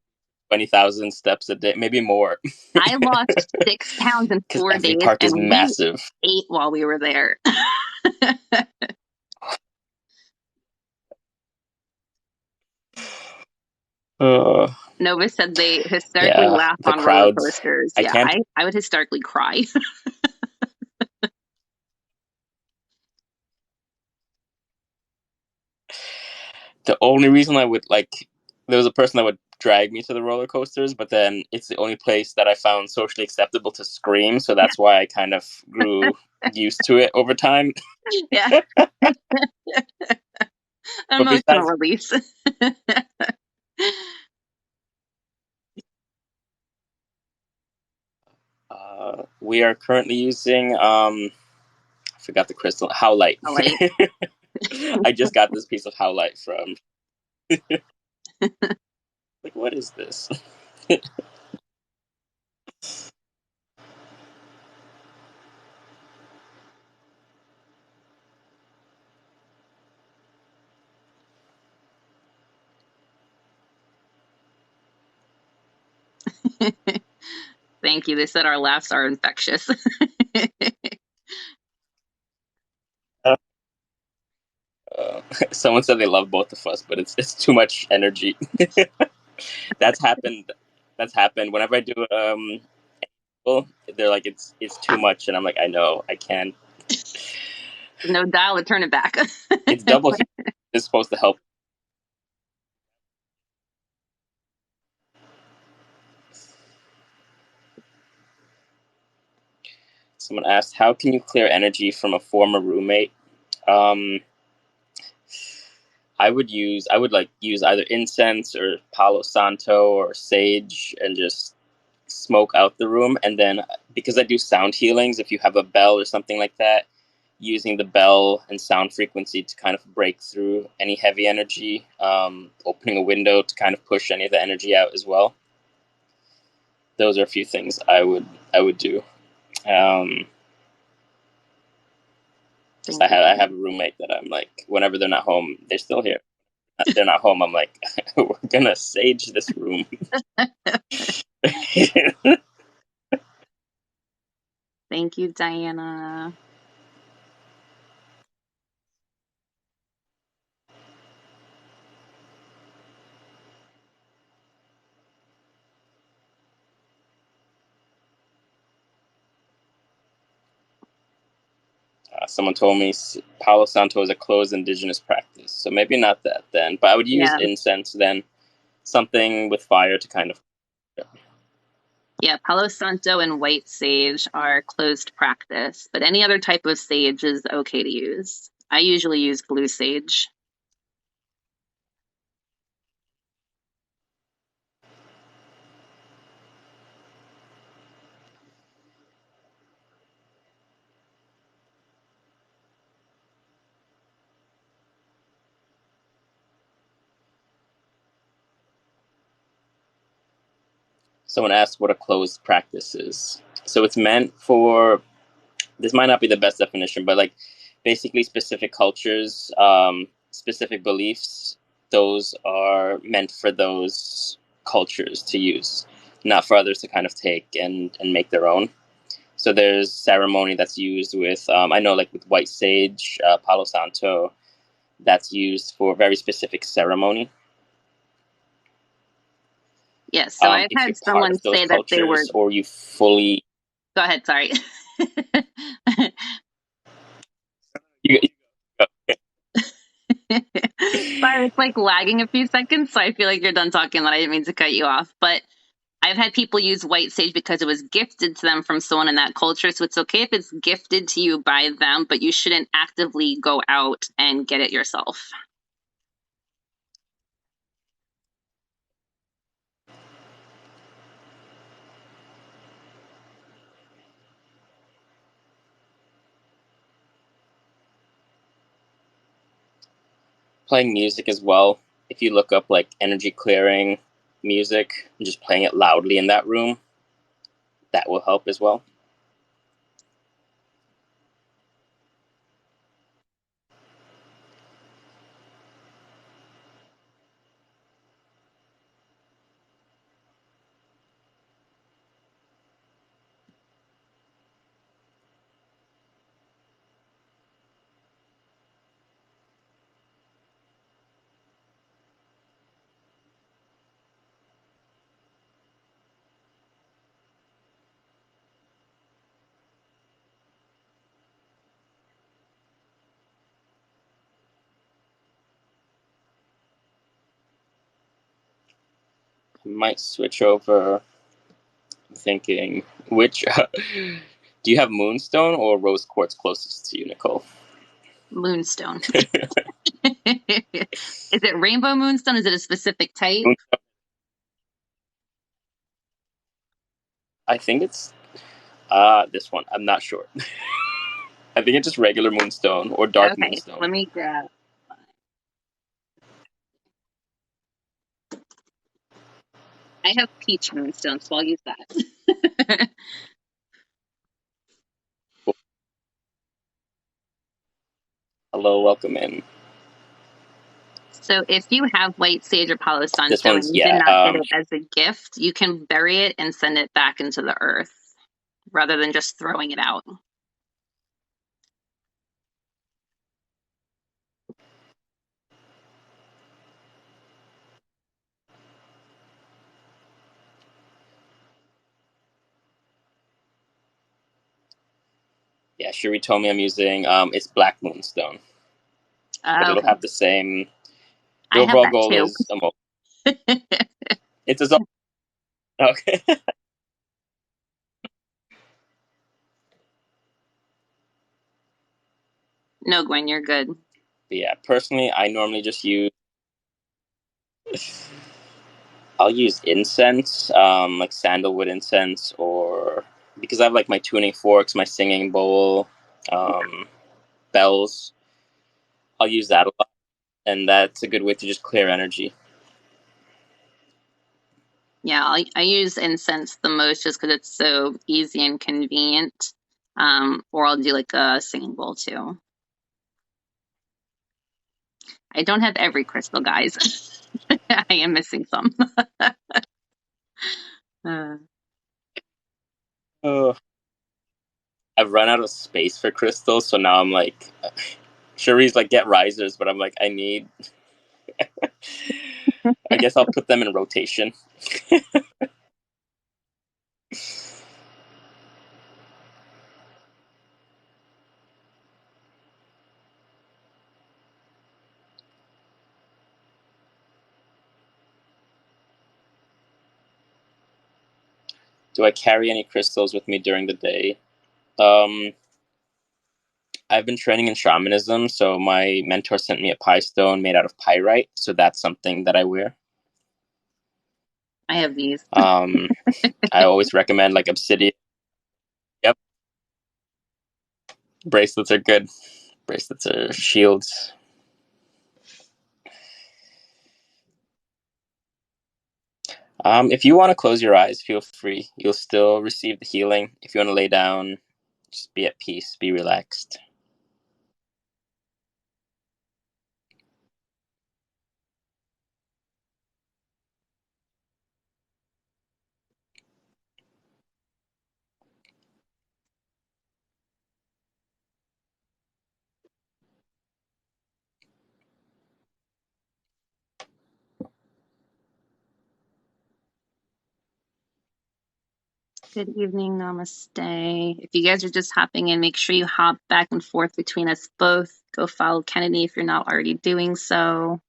20,000 steps a day, maybe more, I lost 6 pounds in because 4 days, every park is and we massive. ate while we were there. Uh, Nova said they hysterically yeah, laugh the on roller crowds. coasters. I Yeah, can't. I would hysterically cry. The only reason I would like, there was a person that would drag me to the roller coasters, but then it's the only place that I found socially acceptable to scream. So that's why I kind of grew used to it over time. Yeah, But emotional besides, release. we are currently using, I forgot the crystal, Howlite. Like, I just got this piece of Howlite from, like, what is this? thank you. They said our laughs are infectious. Someone said they love both of us, but it's too much energy. That's happened. That's happened whenever I do well, they're like it's too much, and I'm like, I know, I can't. No dial to turn it back. It's double heat. It's supposed to help. Someone asked, how can you clear energy from a former roommate? Um, I would like use either incense or Palo Santo or sage and just smoke out the room. And then because I do sound healings, if you have a bell or something like that, using the bell and sound frequency to kind of break through any heavy energy, opening a window to kind of push any of the energy out as well. Those are a few things I would do. Um, Thank you. I have a roommate that I'm like, whenever they're not home, they're still here. They're not home. I'm like, we're gonna sage this room. Thank you, Diana. Someone told me Palo Santo is a closed indigenous practice, so maybe not that then. But I would use Yeah. incense then, something with fire to kind of. Yeah, Palo Santo and white sage are closed practice, but any other type of sage is okay to use. I usually use blue sage. Someone asked what a closed practice is. So it's meant for, this might not be the best definition, but like basically specific cultures, specific beliefs, those are meant for those cultures to use, not for others to kind of take and make their own. So there's ceremony that's used with, I know like with white sage, Palo Santo, that's used for very specific ceremony. Yes, so I've If had you're part someone of those say that they were. cultures or you fully, Go ahead, sorry. You Sorry, it's like lagging a few seconds, so I feel like you're done talking. That I didn't mean to cut you off, but I've had people use white sage because it was gifted to them from someone in that culture. So it's okay if it's gifted to you by them, but you shouldn't actively go out and get it yourself. playing music as well. If you look up like energy clearing music and just playing it loudly in that room, that will help as well. I might switch over. I'm thinking which do you have moonstone or rose quartz closest to you, Nicole? Moonstone. Is it rainbow moonstone? Is it a specific type? I think it's this one. I'm not sure. I think it's just regular moonstone or dark Okay, moonstone. let me grab. I have peach moonstone, so I'll use that. Hello, welcome in. So if you have white sage or Palo This Santo one's and you did yeah. not get it as a gift, you can bury it and send it back into the earth rather than just throwing it out. Yeah, Shuri told me I'm using it's black moonstone, but it'll Okay, have the same. The I have overall that goal too. is it's as okay. No, Gwen, you're good. But yeah, personally, I normally just use. I'll use incense, like sandalwood incense, or because I have like my tuning forks, my singing bowl, um, bells. I'll use that a lot, and that's a good way to just clear energy. Yeah, I use incense the most just because it's so easy and convenient. Or I'll do like a singing bowl too. I don't have every crystal, guys. I am missing some. Uh, Oh, I've run out of space for crystals, so now I'm like, Cherie's like get risers, but I'm like, I need. I guess I'll put them in rotation. Do I carry any crystals with me during the day? Um, I've been training in shamanism, so my mentor sent me a pie stone made out of pyrite, so that's something that I wear. I have these. Um, I always recommend like obsidian. Yep, bracelets are good. Bracelets are shields. If you want to close your eyes, feel free. You'll still receive the healing. If you want to lay down, just be at peace, be relaxed. Good evening, namaste. If you guys are just hopping in, make sure you hop back and forth between us both. Go follow Kennedy if you're not already doing so.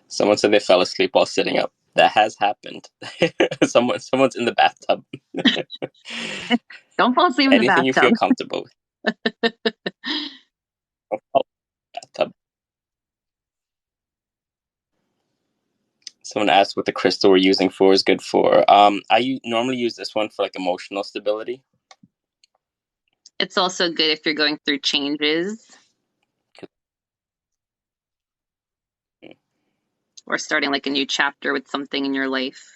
Someone said they fell asleep while sitting up. That has happened. Someone's in the bathtub. Don't fall asleep in the Anything you feel bathtub. comfortable with. Don't fall in the bathtub. Someone asked what the crystal we're using for is good for. Normally use this one for like emotional stability. It's also good if you're going through changes or starting like a new chapter with something in your life.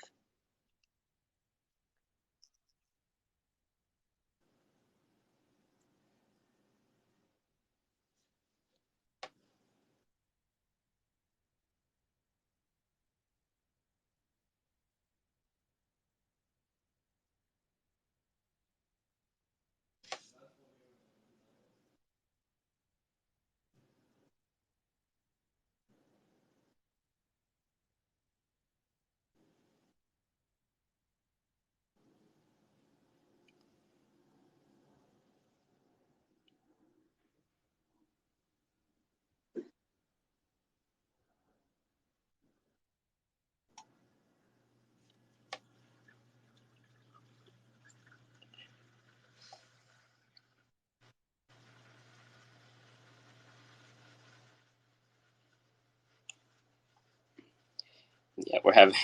Yeah, we're having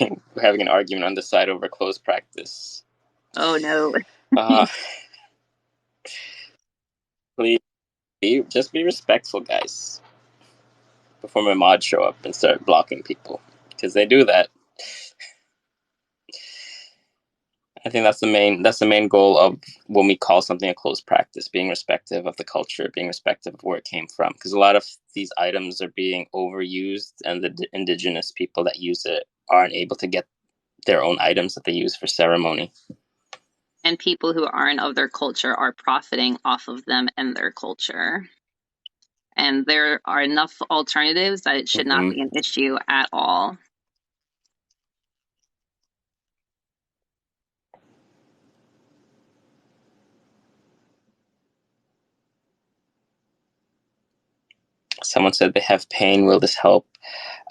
an argument on the side over close practice. Oh no. Uh, please just be respectful, guys. Before my mods show up and start blocking people, because they do that. I think that's the main goal of when we call something a close practice, being respectful of the culture, being respectful of where it came from. Because a lot of these items are being overused, and the indigenous people that use it aren't able to get their own items that they use for ceremony. And people who aren't of their culture are profiting off of them and their culture. And there are enough alternatives that it should not be an issue at all. Someone said they have pain. Will this help?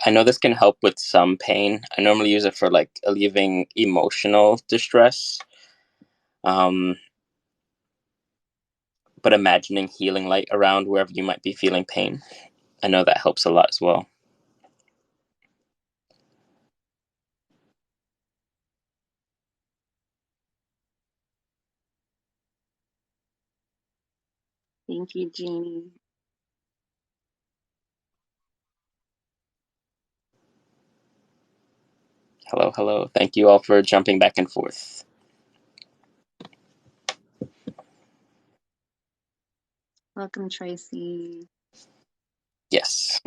I know this can help with some pain. I normally use it for like alleviating emotional distress. Um, but imagining healing light around wherever you might be feeling pain, I know that helps a lot as well. Thank you, Jeannie. Hello, hello. Thank you all for jumping back and forth. Welcome, Tracy. Yes.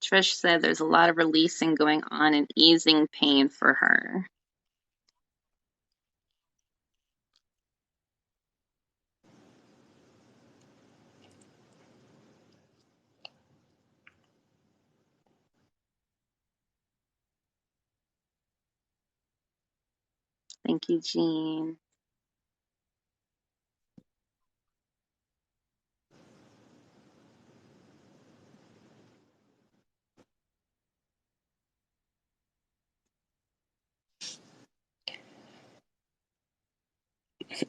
Trish said there's a lot of releasing going on and easing pain for her. Thank you, Jean.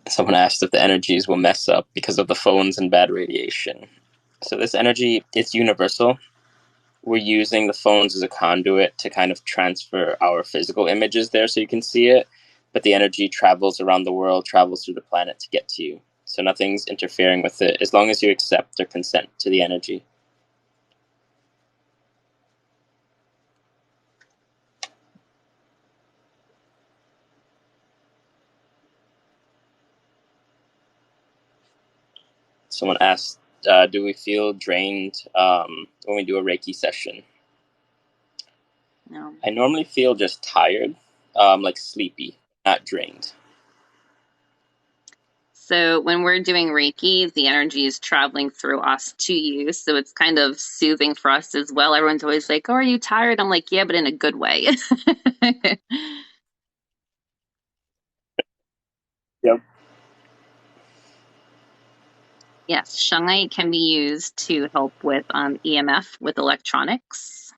Someone asked if the energies will mess up because of the phones and bad radiation. So this energy, it's universal. We're using the phones as a conduit to kind of transfer our physical images there so you can see it, but the energy travels around the world, travels through the planet to get to you. So nothing's interfering with it as long as you accept or consent to the energy. Someone asked, do we feel drained when we do a Reiki session? No. I normally feel just tired, like sleepy, not drained. So when we're doing Reiki, the energy is traveling through us to you. So it's kind of soothing for us as well. Everyone's always like, oh, are you tired? I'm like, yeah, but in a good way. Yep. Yes, shungite can be used to help with EMF with electronics.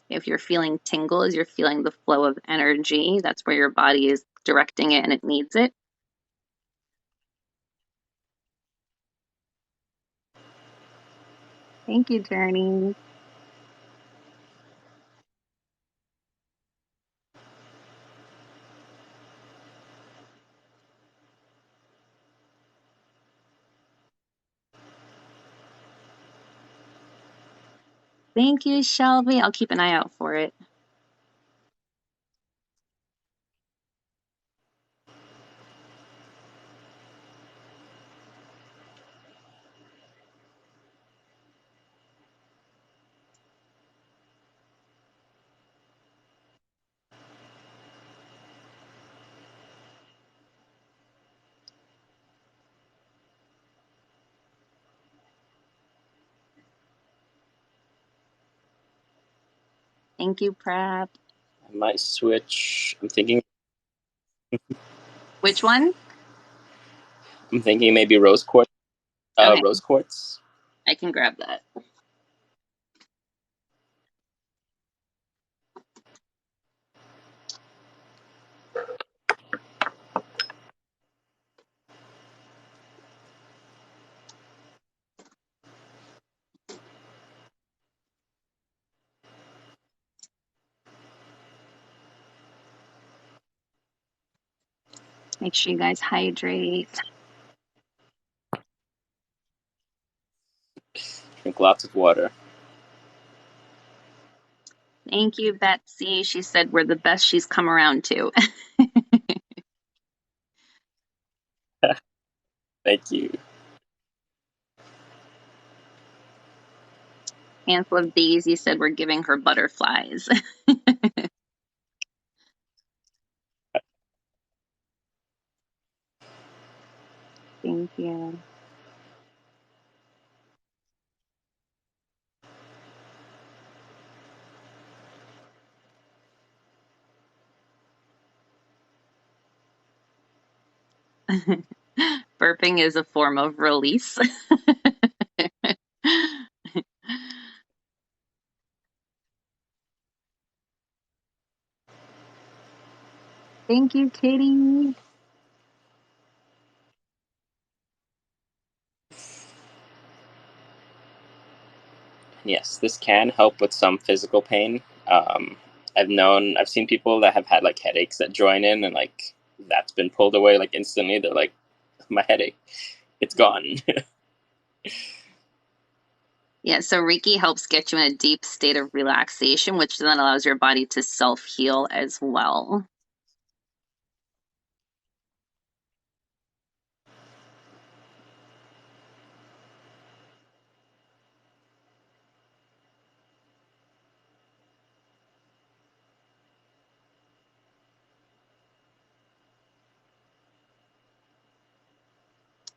If you're feeling tingles, you're feeling the flow of energy. That's where your body is directing it and it needs it. Thank you, Journey. Thank you, Shelby. I'll keep an eye out for it. Thank you, Prep. I might switch. I'm thinking Which one? maybe rose quartz. Okay, Rose quartz. I can grab that. Make sure you guys hydrate. Drink lots of water. Thank you, Betsy. She said we're the best she's come around to. Thank you. Handful of Daisy said we're giving her butterflies. Thank you. Burping is a form of release. Thank you, Kitty. Yes, this can help with some physical pain. I've seen people that have had like headaches that join in, and like that's been pulled away like instantly. They're like, my headache, it's gone. Yeah, so Reiki helps get you in a deep state of relaxation, which then allows your body to self-heal as well.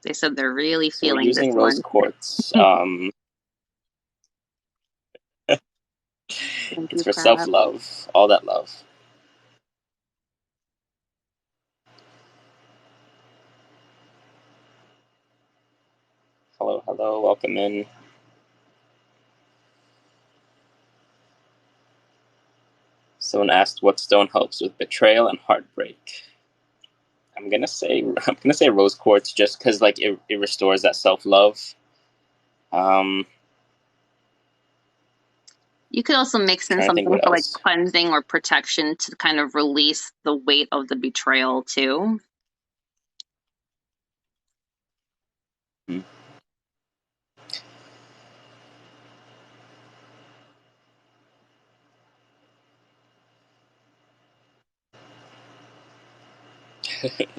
They said they're really So we're feeling this using rose one. quartz. Thank It's you, for Prab. self-love, all that love. Hello, hello, welcome in. Someone asked what stone helps with betrayal and heartbreak. I'm gonna say rose quartz just because like it restores that self-love. Um, You could also mix in Trying to think something what for like else. cleansing or protection to kind of release the weight of the betrayal too. Hmm.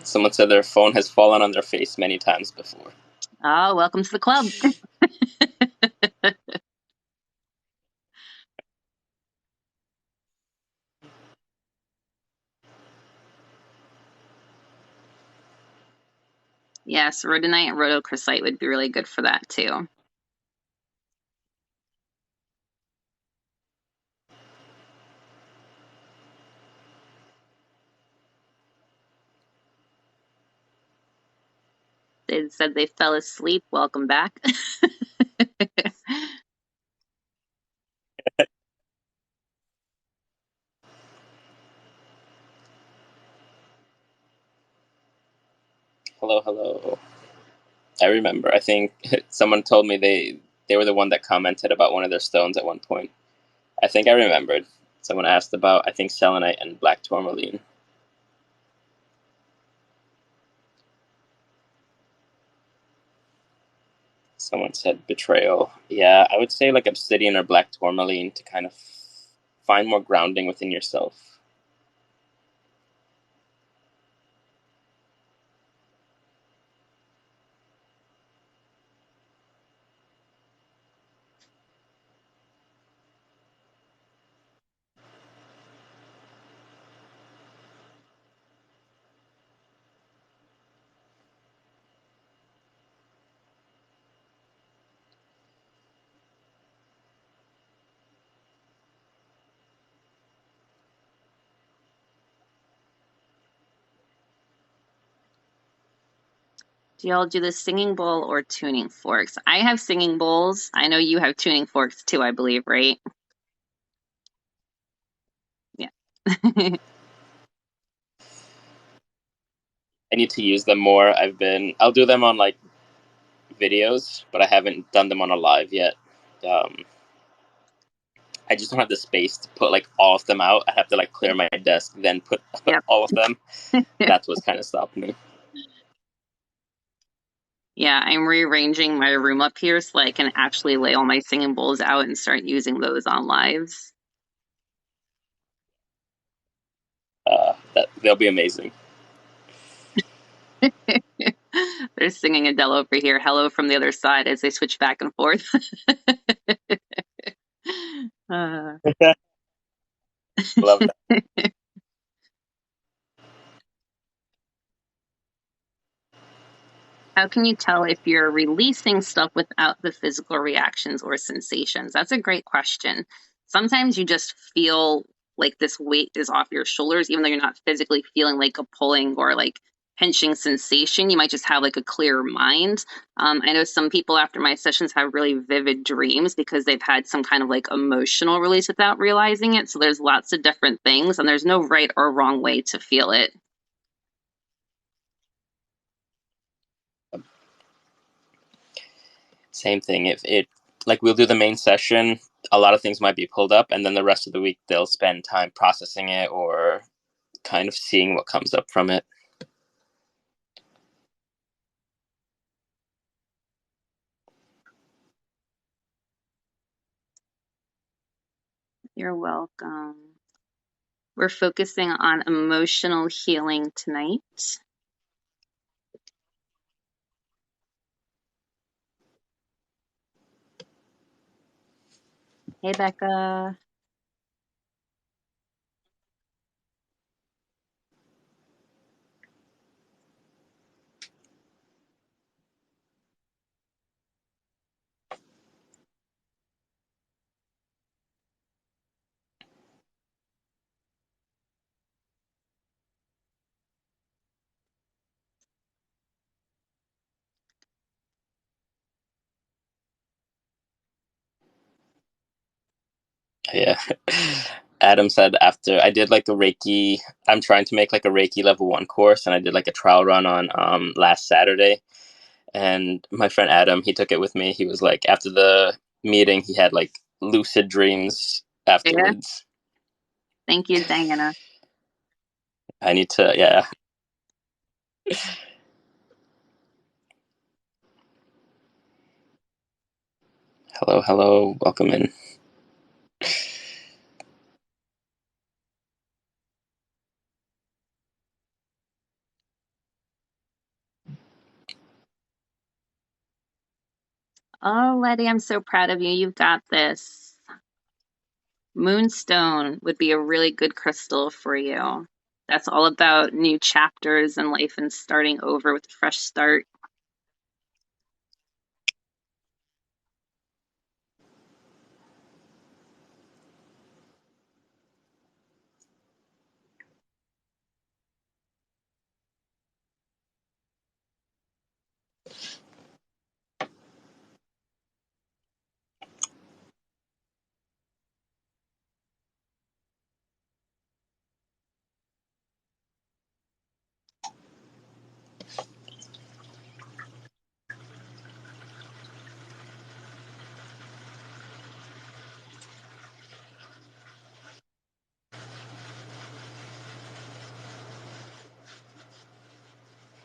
Someone said their phone has fallen on their face many times before. Oh, welcome to the club. Yes, rhodonite and rhodochrosite would be really good for that too. They said they fell asleep. Welcome back. Hello, hello. I remember. I think someone told me they were the one that commented about one of their stones at one point. I think I remembered. Someone asked about, I think, selenite and black tourmaline. Someone said betrayal. Yeah, I would say like obsidian or black tourmaline to kind of find more grounding within yourself. Do y'all do the singing bowl or tuning forks? I have singing bowls. I know you have tuning forks too, I believe, right? Yeah. I need to use them more. I'll do them on like videos, but I haven't done them on a live yet. Um, I just don't have the space to put like all of them out. I have to like clear my desk, then put Yep. all of them. That's what's kind of stopping me. Yeah, I'm rearranging my room up here so I can actually lay all my singing bowls out and start using those on lives. They'll be amazing. They're singing Adele over here, hello from the other side as they switch back and forth. uh, Love that. How can you tell if you're releasing stuff without the physical reactions or sensations? That's a great question. Sometimes you just feel like this weight is off your shoulders, even though you're not physically feeling like a pulling or like pinching sensation. You might just have like a clear mind. I know some people after my sessions have really vivid dreams because they've had some kind of like emotional release without realizing it. So there's lots of different things, and there's no right or wrong way to feel it. Same thing. If it like we'll do the main session, a lot of things might be pulled up, and then the rest of the week they'll spend time processing it or kind of seeing what comes up from it. You're welcome. We're focusing on emotional healing tonight. Hey, Becca. Yeah. Adam said after I did like a Reiki, I'm trying to make like a Reiki level 1 course, and I did like a trial run on last Saturday. And my friend Adam, he took it with me. He was like, after the meeting, he had like lucid dreams Yeah. afterwards. Thank you, Diana. I need to, yeah. Hello, hello, welcome in. Oh, Letty, I'm so proud of you. You've got this. Moonstone would be a really good crystal for you. That's all about new chapters in life and starting over with a fresh start.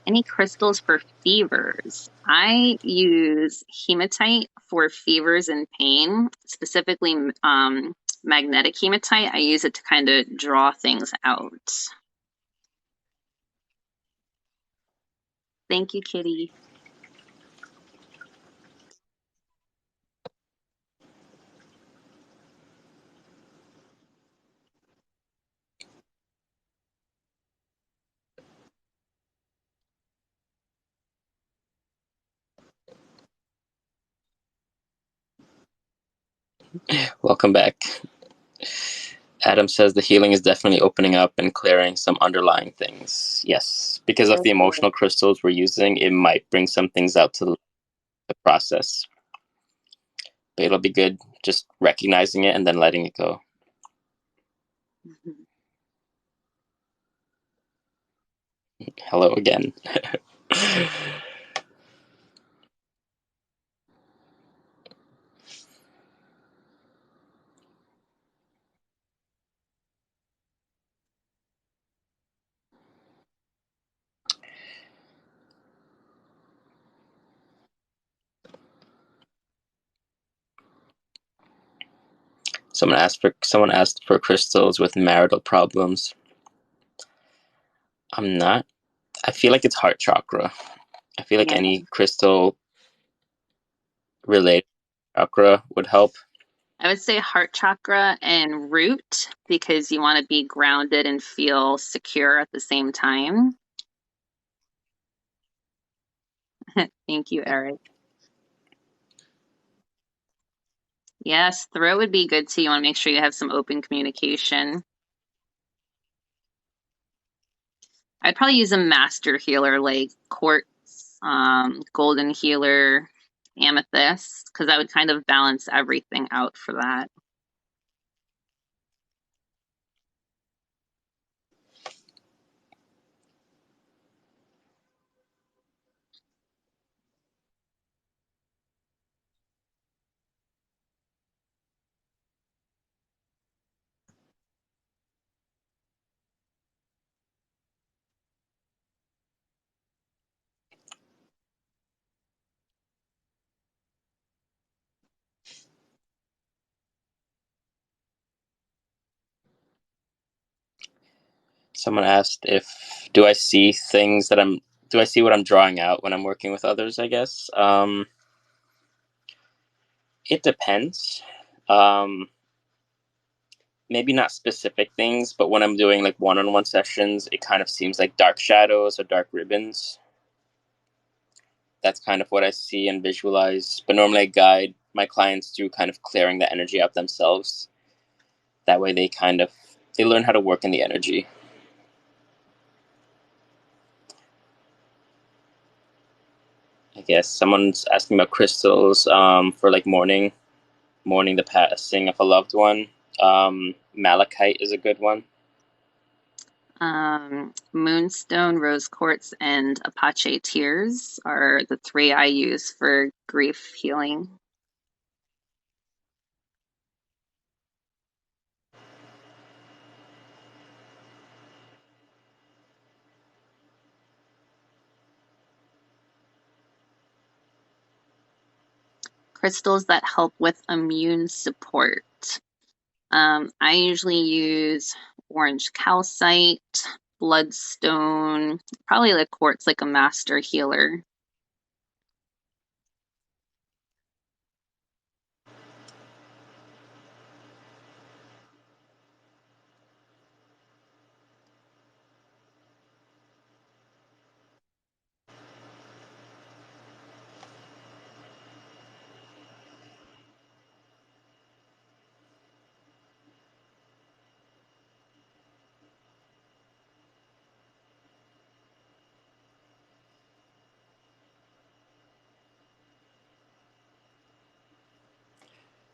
Any crystals for fevers? I use hematite for fevers and pain, specifically magnetic hematite. I use it to kind of draw things out. Thank you, Kitty. Welcome back. Adam says the healing is definitely opening up and clearing some underlying things. Yes, because of the emotional crystals we're using, it might bring some things out to the process. But it'll be good just recognizing it and then letting it go. Hello again. Someone asked for crystals with marital problems. I'm not. I feel like it's heart chakra. I feel like Yeah. any crystal related chakra would help. I would say heart chakra and root because you want to be grounded and feel secure at the same time. Thank you, Eric. Yes, throat would be good too. You want to make sure you have some open communication. I'd probably use a master healer like quartz, golden healer, amethyst, because that would kind of balance everything out for that. Someone asked if do I see things that I'm do I see what I'm drawing out when I'm working with others, I guess. It depends. Um, Maybe not specific things, but when I'm doing like one-on-one sessions, it kind of seems like dark shadows or dark ribbons. That's kind of what I see and visualize. But normally I guide my clients through kind of clearing the energy out themselves. That way they learn how to work in the energy. I guess someone's asking about crystals for like mourning the passing of a loved one. Malachite is a good one. Moonstone, rose quartz, and Apache tears are the three I use for grief healing. Crystals that help with immune support. I usually use orange calcite, bloodstone, probably like quartz, like a master healer.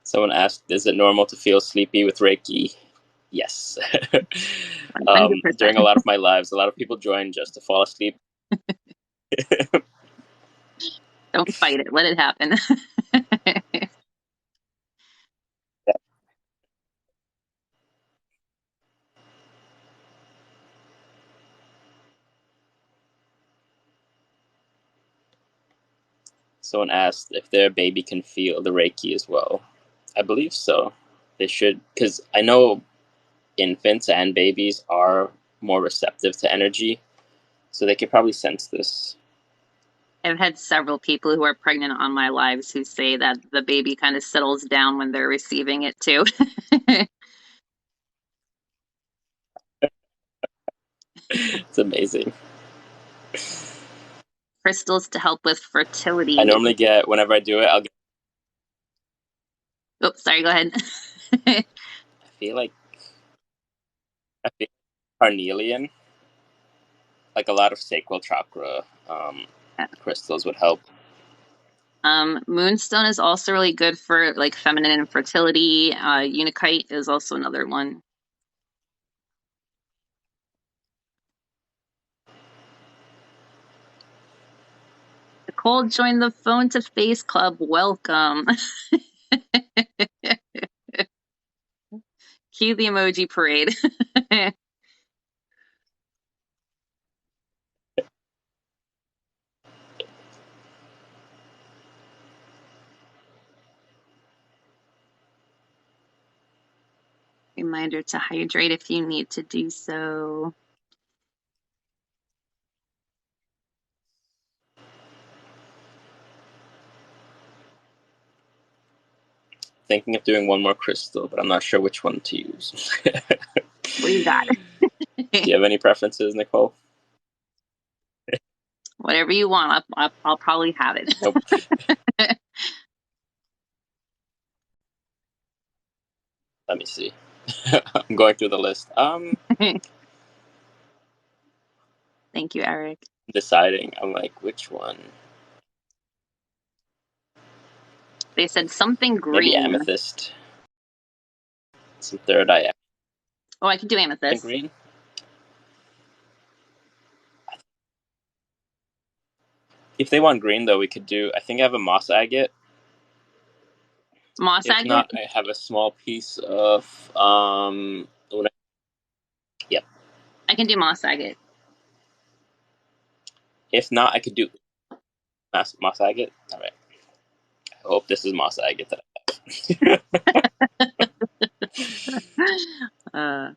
Someone asked, "Is it normal to feel sleepy with Reiki?" Yes. 100%. During a lot of my lives, a lot of people join just to fall asleep. Don't fight it. Let it happen. Someone asked if their baby can feel the Reiki as well. I believe so. They should, because I know infants and babies are more receptive to energy, so they could probably sense this. I've had several people who are pregnant on my lives who say that the baby kind of settles down when they're receiving it too. It's amazing. Crystals to help with I fertility. normally get, whenever I do it, I'll get, Oh, sorry, go ahead. I feel like, I feel carnelian, like a lot of sacral chakra crystals would help. Moonstone is also really good for like feminine infertility. Unakite is also another one. Nicole joined the Phone to Face Club. Welcome. Cue the emoji parade. Reminder to hydrate if you need to do so. Thinking of doing one more crystal, but I'm not sure which one to use. What do you got? Do you have any preferences, Nicole? Whatever you want. I'll probably have it. Nope. Let me see. I'm going through the list. Thank you, Eric. Deciding. I'm like, which one? They said something Maybe green. amethyst. Some third eye Oh, I could do amethyst. green. If they want green, though, we could do. I think I have a moss agate. Moss If agate? not, I have a small piece of. Yep. I can do moss agate. If not, I could do moss agate. All right. I hope this is moss agate that I have. uh,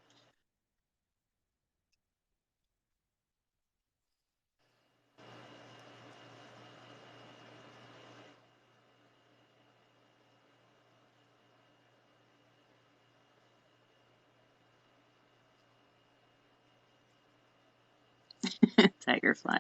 Tigerfly.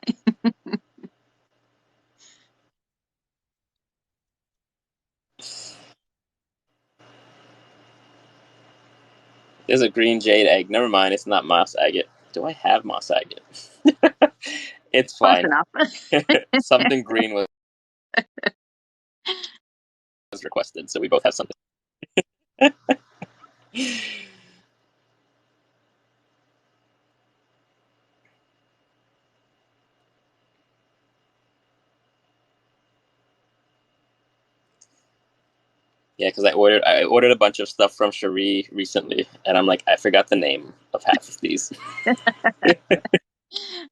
There's a green jade egg. Never mind. It's not moss agate. Do I have moss agate? It's Close fine. enough. Something green was requested, so we both have something. Yeah, because I ordered a bunch of stuff from Cherie recently, and I'm like, I forgot the name of half of these.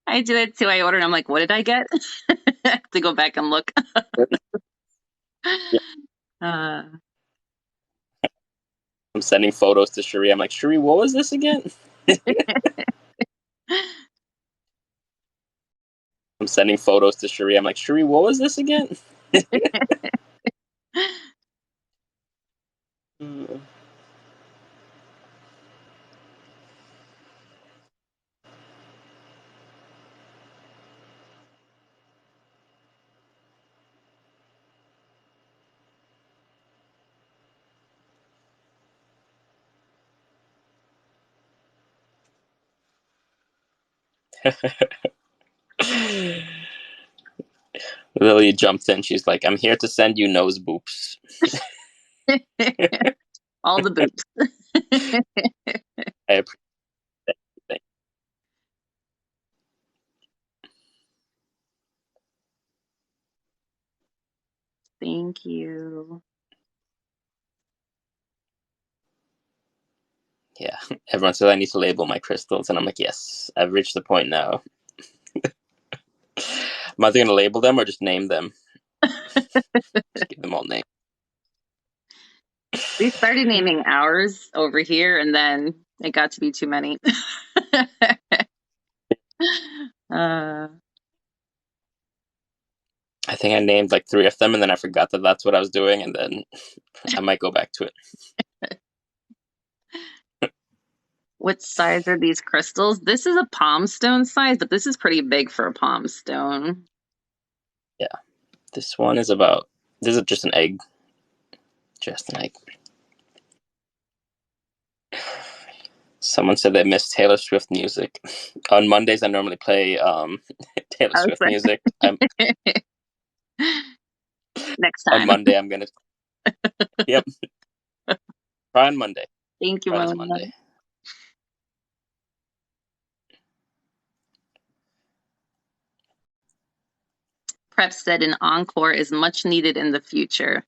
I do it too. I ordered. I'm like, what did I get? To go back and look. Yeah. Uh, I'm sending photos to Cherie. I'm like, Cherie, what was this again? I'm sending photos to Cherie. I'm like, Cherie, what was this again? Lily jumped in. She's like, I'm here to send you nose boops. All the boops. I appreciate it. Thank you. Yeah, everyone says I need to label my crystals, and I'm like, yes, I've reached the point now. I'm either gonna label them or just name them. Just give them all names. We started naming ours over here, and then it got to be too many. uh, I think I named like 3 of them, and then I forgot that that's what I was doing, and then I might go back to it. what size are these crystals? This is a palm stone size, but this is pretty big for a palm stone. Yeah, this one is about. This is just an egg. Just an egg. Someone said they missed Taylor Swift music. On Mondays, I normally play Taylor I was Swift music. I'm like, next on time. Monday. I'm gonna. Yep. Try on Monday. Thank you, Try this Mona. Monday. Prep said an encore is much needed in the future.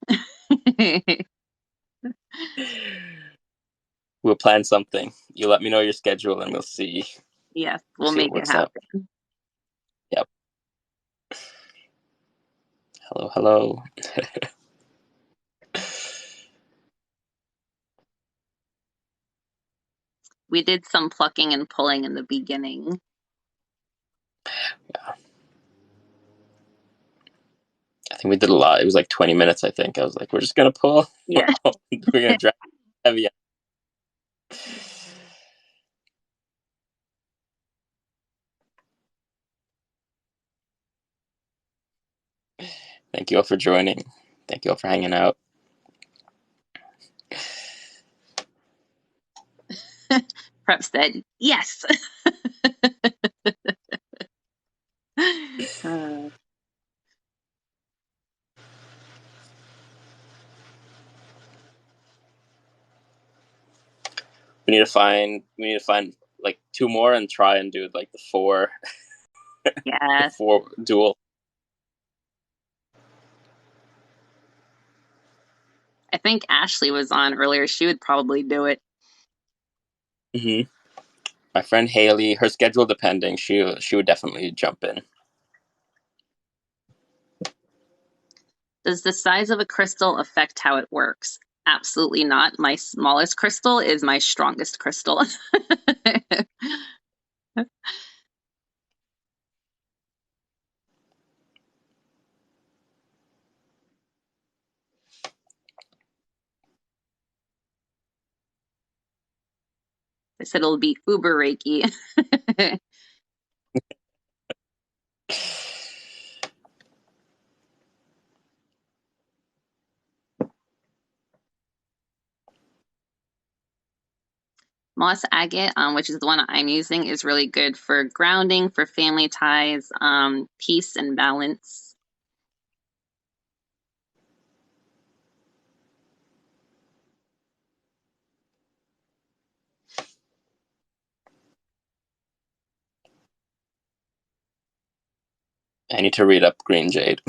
We'll plan something. You let me know your schedule, and we'll see. Yes, We'll we'll see what make it works out. happen. Yep. Hello, hello. We did some plucking and pulling in the beginning. Yeah. I think we did a lot. It was like 20 minutes, I think. I was like, we're just gonna pull. Yeah. We're gonna drag heavy. Thank you all for joining. Thank you all for hanging out. Prep said, yes. uh, We need to find like 2 more and try and do like the yes. 4 dual. I think Ashley was on earlier. She would probably do it. Mm-hmm. My friend Haley, her schedule depending, she would definitely jump in. Does the size of a crystal affect how it works? Absolutely not. My smallest crystal is my strongest crystal. I said it'll be uber Reiki. Moss agate, which is the one I'm using, is really good for grounding, for family ties, peace and balance. I need to read up Green Jade.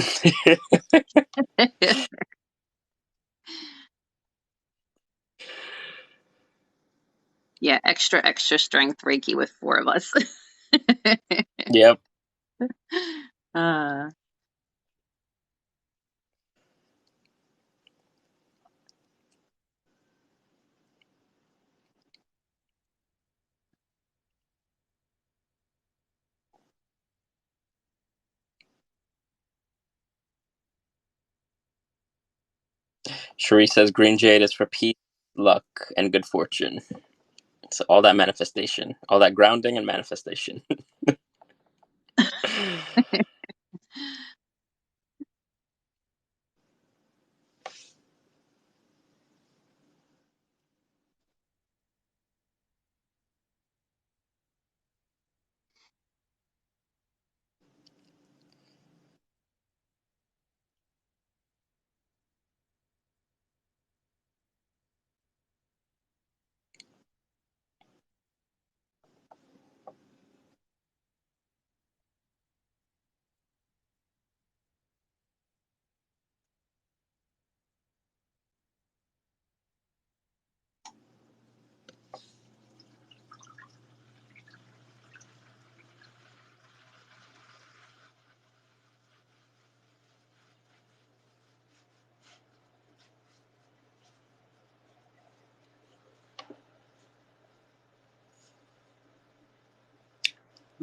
Yeah, extra strength Reiki with 4 of us. Yep. uh, Cherie says Green Jade is for peace, luck, and good fortune. So all that manifestation, all that grounding and manifestation.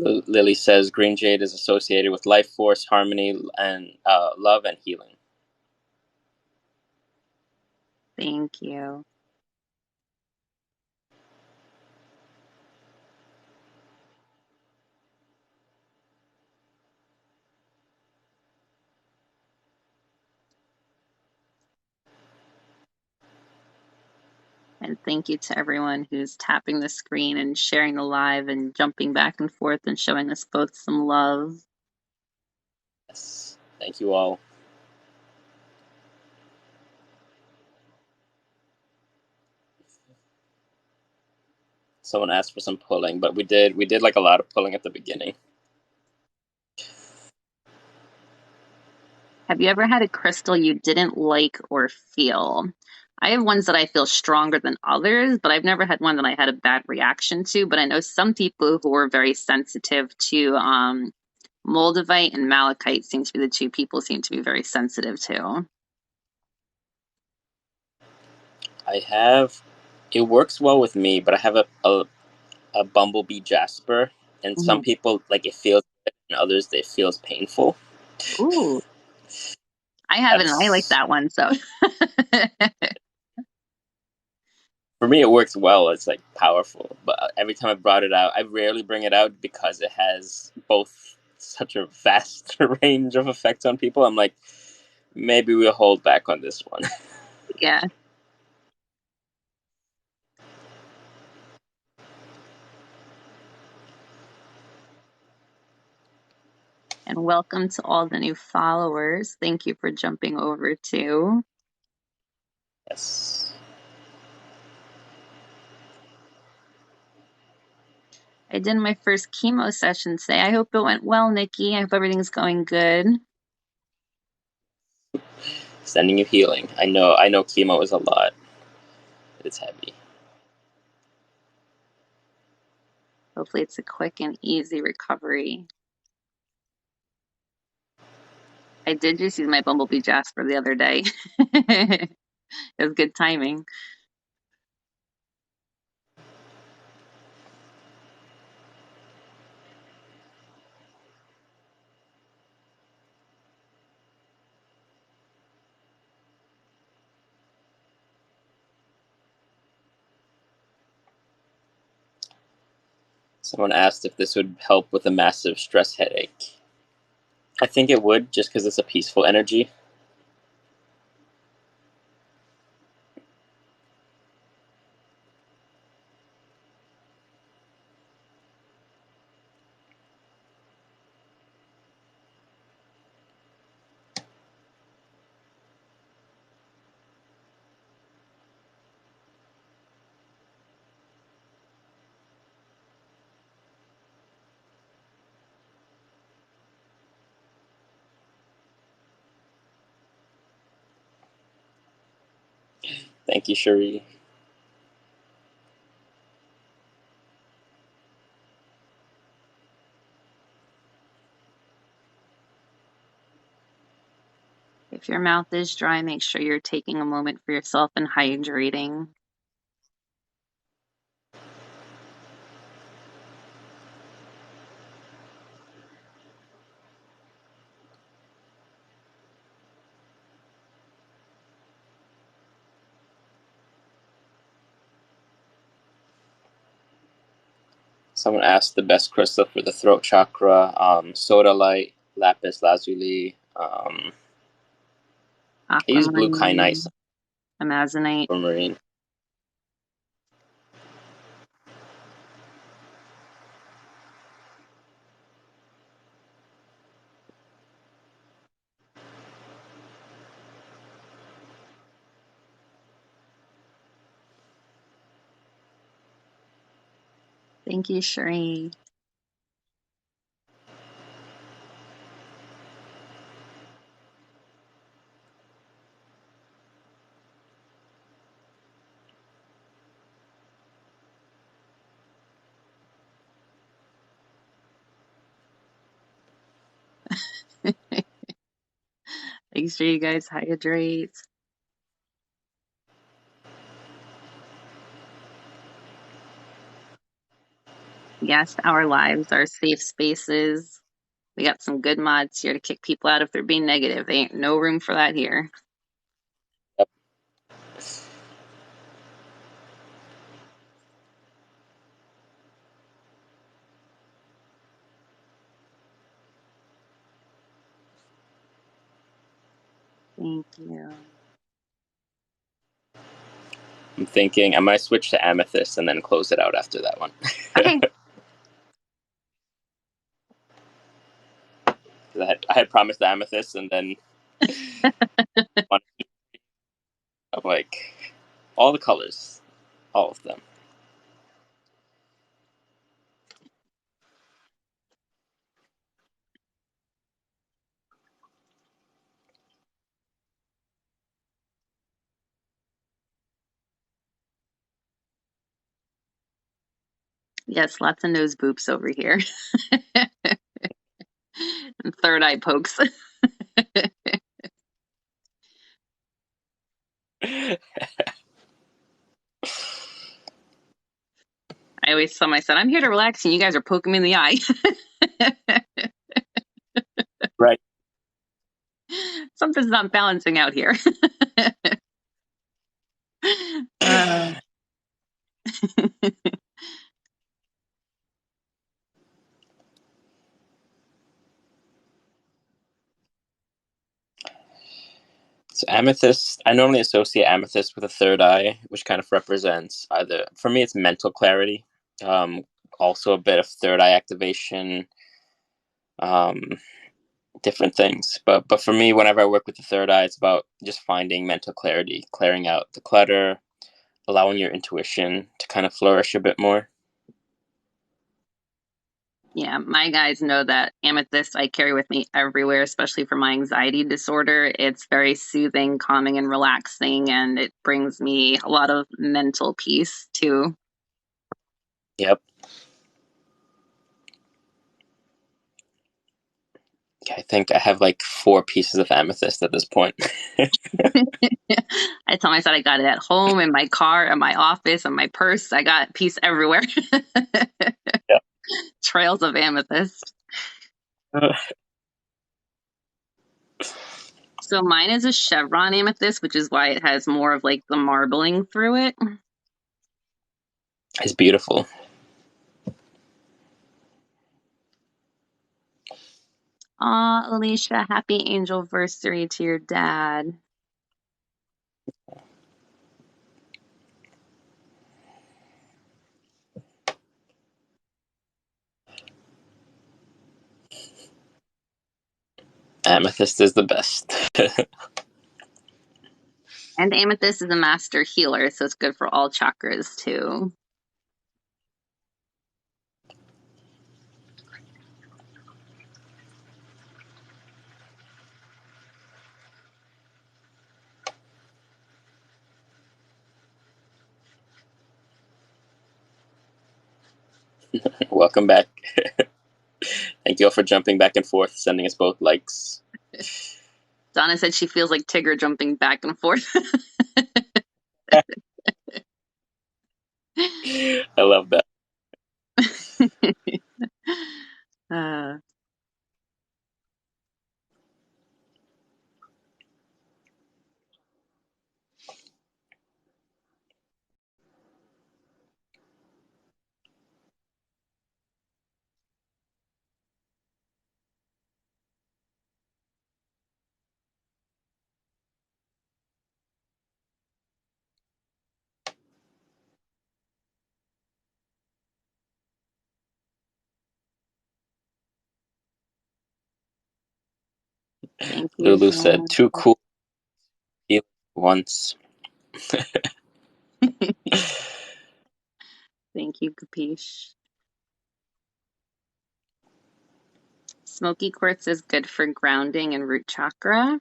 Lily says green jade is associated with life force, harmony, and love and healing. Thank you. And thank you to everyone who's tapping the screen and sharing the live and jumping back and forth and showing us both some love. Yes. Thank you all. Someone asked for some pulling, but we did like a lot of pulling at the beginning. Have you ever had a crystal you didn't like or feel? I have ones that I feel stronger than others, but I've never had one that I had a bad reaction to. But I know some people who are very sensitive to moldavite and malachite seem to be the two people seem to be very sensitive to. I have. It works well with me, but I have a bumblebee jasper, and some Mhm. people like it feels good, and others it feels painful. Ooh, I haven't. I like That's that one. So for me. It works well. It's like powerful, but every time I brought it out, I rarely bring it out because it has both such a vast range of effects on people. I'm like, maybe we'll hold back on this one. yeah. And welcome to all the new followers. Thank you for jumping over too. Yes. I did my first chemo session today. I hope it went well, Nikki. I hope everything's going good. Sending you healing. I know chemo is a lot. It's heavy. Hopefully, it's a quick and easy recovery. I did just use my Bumblebee Jasper the other day. It was good timing. Someone asked if this would help with a massive stress headache. I think it would, just because it's a peaceful energy. Thank you, Cherie. If your mouth is dry, make sure you're taking a moment for yourself and hydrating. Someone asked the best crystal for the throat chakra. Sodalite, lapis lazuli. I use blue kyanite, Aquamarine, amazonite. marine. Thank you, Sheree. Make sure you guys hydrate. Yes, our lives are safe spaces. We got some good mods here to kick people out if they're being negative. There ain't no room for that here. Yep. Thank you. I'm thinking I might switch to amethyst and then close it out after that one. Okay. I had promised amethyst, and then I'm like all the colors, all of them. Yes, lots of nose boops over here. And third eye pokes. I always tell my son, I'm here to relax and you guys are poking me in the eye. Right. Something's not balancing out here. uh, So amethyst, I normally associate amethyst with a third eye, which kind of represents either, for me, it's mental clarity, um, also a bit of third eye activation, um, different things. But for me, whenever I work with the third eye, it's about just finding mental clarity, clearing out the clutter, allowing your intuition to kind of flourish a bit more. yeah, my guys know that amethyst I carry with me everywhere, especially for my anxiety disorder. It's very soothing, calming, and relaxing, and it brings me a lot of mental peace too. Yep. I think I have like 4 pieces of amethyst at this point. I tell myself I got it at home, in my car, in my office, in my purse. I got peace everywhere. Yeah. Trails of amethyst. So mine is a chevron amethyst, which is why it has more of like the marbling through it. It's beautiful. Aw, Alicia, happy angel anniversary to your dad. Amethyst is the best. And amethyst is a master healer, so it's good for all chakras too. Welcome back. Thank you all for jumping back and forth, sending us both likes. Donna said she feels like Tigger jumping back and forth. I love that. uh, Thank you, Lulu said, Jen. "Too cool once." Thank you, Capiche. Smoky quartz is good for grounding and root chakra.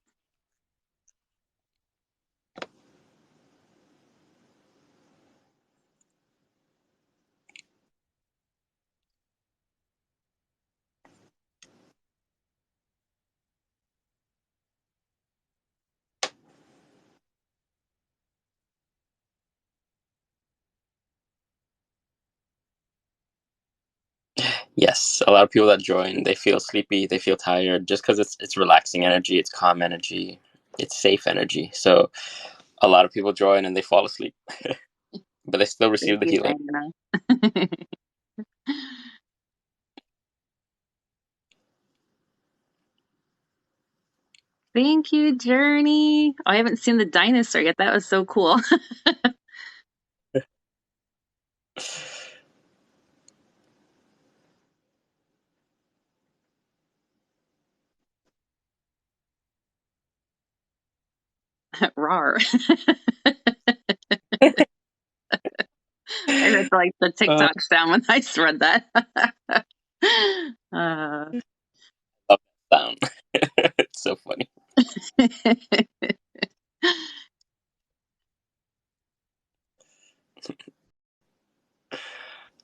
Yes, a lot of people that join, they feel sleepy, they feel tired, just because it's relaxing energy, it's calm energy, it's safe energy. So a lot of people join and they fall asleep, but they still Thank receive the you, healing. Diana. Thank you, Journey. Oh, I haven't seen the dinosaur yet. That was so cool. Rar. I heard like the uh, TikTok sound when I read that. uh, love that sound. It's so funny.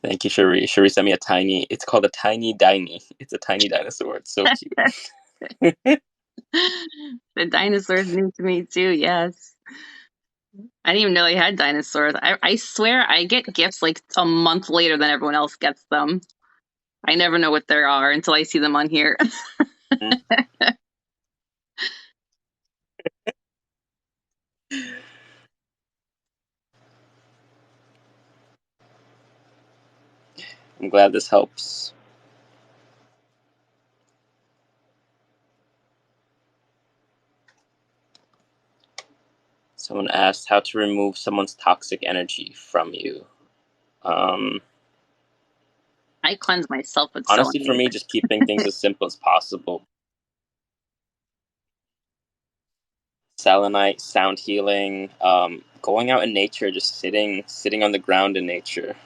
Thank you, Cherie. Cherie sent me a tiny. It's called a tiny diny. It's a tiny dinosaur. It's so cute. the dinosaurs new to me too. Yes. I didn't even know they had dinosaurs. I swear I get gifts like a month later than everyone else gets them. I never know what they are until I see them on here. I'm glad this helps. Someone asked how to remove someone's toxic energy from you. Um, I cleanse myself with Honestly, for selenite. me, just keeping things as simple as possible. Selenite, sound healing, going out in nature, just sitting on the ground in nature,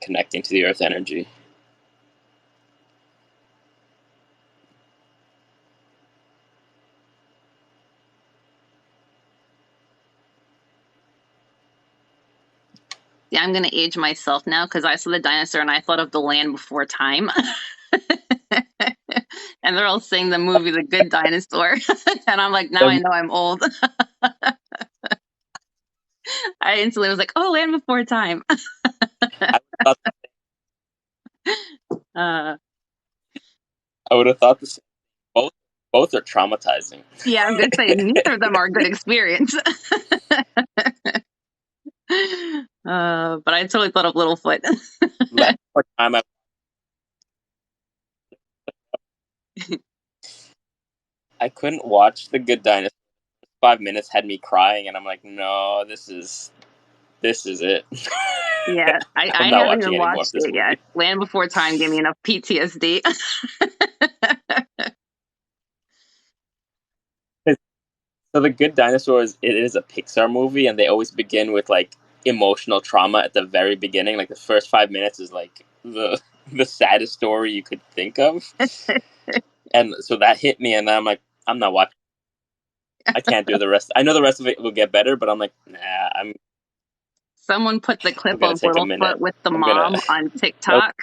connecting to the earth energy. Yeah, I'm gonna age myself now because I saw the dinosaur and I thought of the Land Before Time. And they're all saying the movie The Good Dinosaur. And I'm like, now I Um, know I'm old. I instantly was like, oh, Land Before Time. I thought Uh, I would have thought the same. Both both are traumatizing. yeah, I'm gonna say neither of them are a good experience. But I totally thought of Littlefoot. Last more time I couldn't watch The Good Dinosaur. 5 minutes had me crying, and I'm like, no, this is it. Yeah, I'm I not haven't watching even any more of watched this it yet. movie. Land Before Time gave me enough PTSD. So The Good Dinosaurs, it is a Pixar movie, and they always begin with like emotional trauma at the very beginning. Like the first 5 minutes is like the saddest story you could think of, and so that hit me, and I'm like, I'm not watching. I can't do the rest. I know the rest of it will get better, but I'm like, nah. Someone put the clip I'm gonna of take a Littlefoot minute. with the I'm gonna. mom on Nope. TikTok,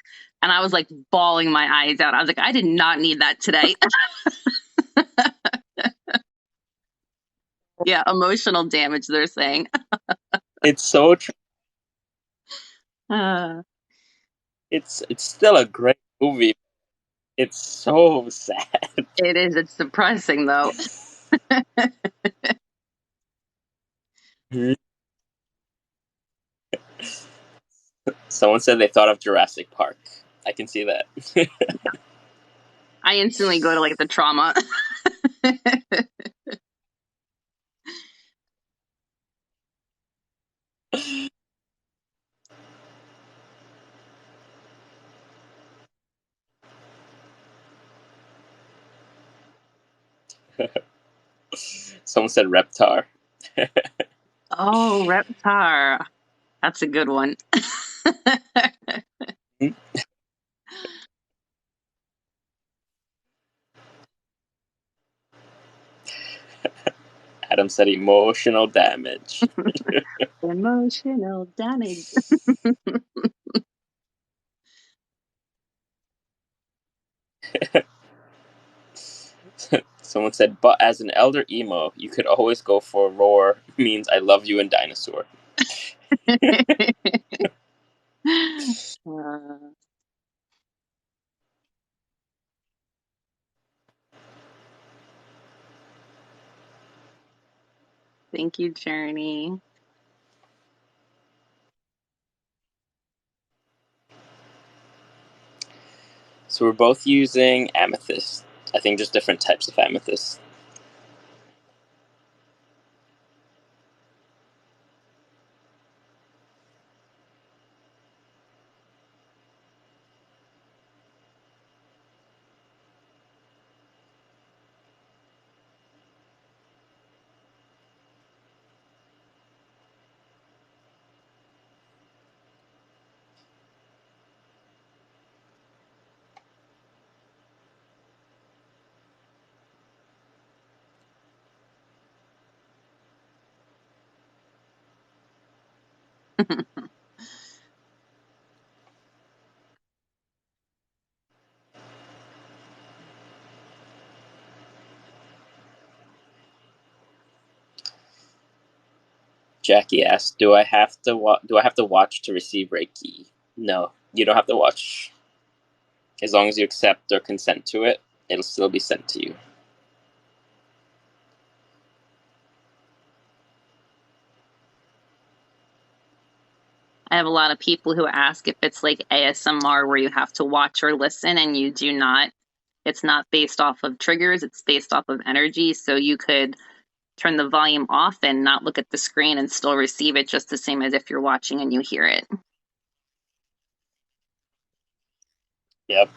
and I was like bawling my eyes out. I was like, I did not need that today. Yeah, emotional damage, they're saying. It's so. Uh, It's still a great movie. It's so sad. it is. It's depressing, though. Someone said they thought of Jurassic Park. I can see that. I instantly go to like the trauma. Someone said Reptar. Oh, Reptar. That's a good one. Adam said emotional damage. Emotional damage. Someone said, but as an elder emo, you could always go for roar means I love you and dinosaur. Uh, Thank you, Journey. So we're both using amethyst. I think just different types of amethyst. Jackie asked, "Do I have to watch to receive Reiki?" No, you don't have to watch. As long as you accept or consent to it, it'll still be sent to you. I have a lot of people who ask if it's like ASMR where you have to watch or listen, and you do not. It's not based off of triggers, it's based off of energy. So you could turn the volume off and not look at the screen and still receive it just the same as if you're watching and you hear it. Yep.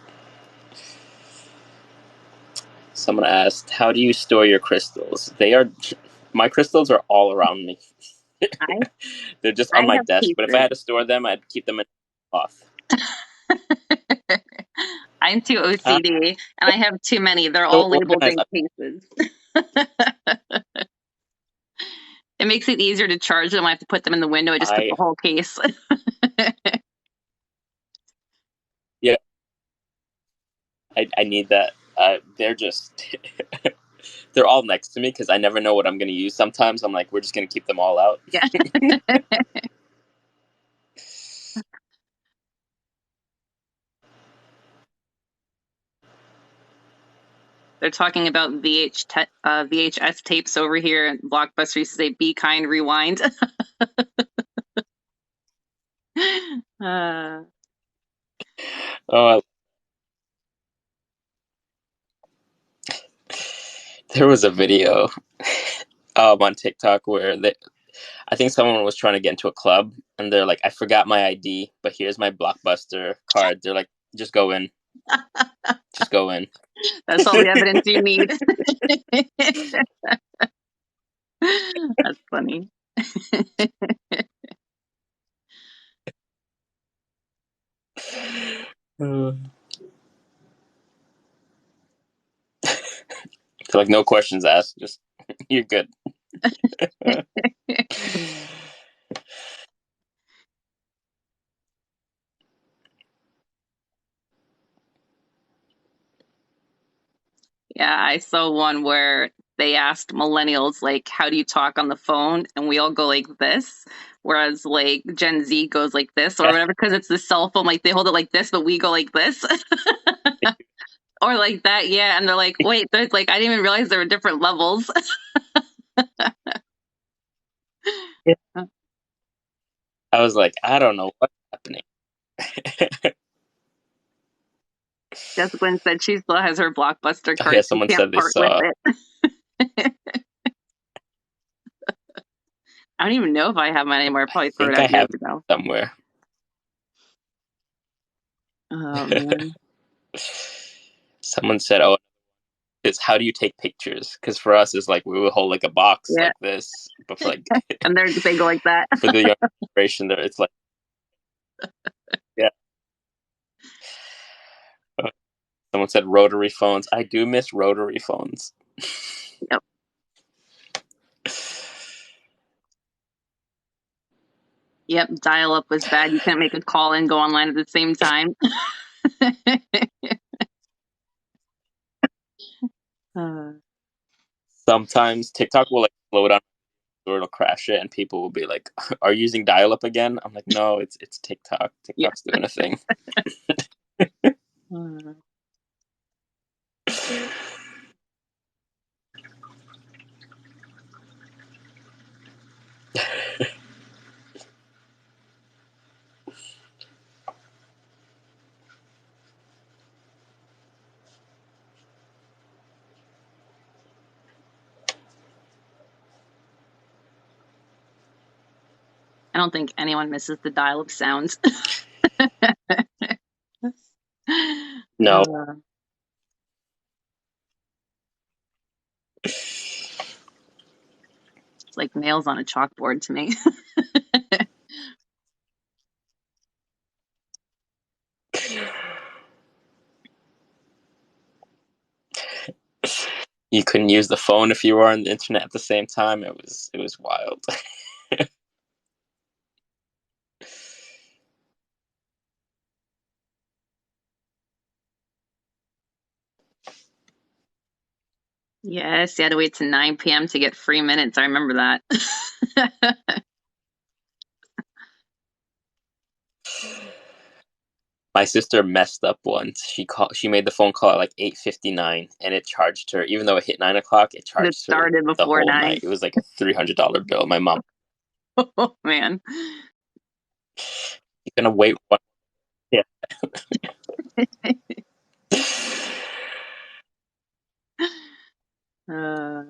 Someone asked, "How do you store your crystals?" My crystals are all around me. I They're just I on my have desk, but if I pieces. had to store them, I'd keep them in a cloth. I'm too OCD and I have too many. They're So all labeled organized. in cases. It makes it easier to charge them. I have to put them in the window. I just put I the whole case. Yeah, I need that. They're just they're all next to me because I never know what I'm going to use. Sometimes I'm like, we're just going to keep them all out. Yeah. They're talking about VHS tapes over here. Blockbuster used to say, "Be kind, rewind." uh, Oh, there was a video on TikTok where I think someone was trying to get into a club and they're like, "I forgot my ID, but here's my Blockbuster card." They're like, "Just go in, just go in." that's all the evidence you need. That's funny. They're like, "No questions asked, just you're good." Yeah, I saw one where they asked millennials, like, how do you talk on the phone? And we all go like this, whereas like Gen Z goes like this or whatever, because it's the cell phone. Like they hold it like this, but we go like this or like that. Yeah. And they're like, wait, there's like, I didn't even realize there were different levels. I was like, I don't know what's happening. Jessica said she still has her Blockbuster Oh yeah, card. She someone can't said they part with saw. it. I don't even know if I have mine anymore. I I probably threw it think I out years have it ago. somewhere. Oh, man. Someone said, "Oh, it's how do you take pictures?" Because for us, it's like we would hold like a box Yeah. like this, but for like And they go like that. for the younger generation, there it's like, yeah. Someone said rotary phones. I do miss rotary phones. Yep. Yep. Dial up was bad. You couldn't make a call and go online at the same time. Uh, Sometimes TikTok will like slow down or it'll crash it, and people will be like, "Are you using dial-up again?" I'm like, "No, it's TikTok. yeah. TikTok's doing a thing." Uh, I don't think anyone misses the dial of sounds. No. Uh, it's like nails on a chalkboard to me. You couldn't use the phone if you were on the internet at the same time. It was wild. Yes, you had to wait to 9 p.m. to get free minutes. I remember that. My sister messed up once. She made the phone call at like 8:59, and it charged her. Even though it hit 9 o'clock, it It charged her started the before whole 9. night. It was like a $300 bill. My mom, Oh, man. you're gonna wait one. Yeah. Uh,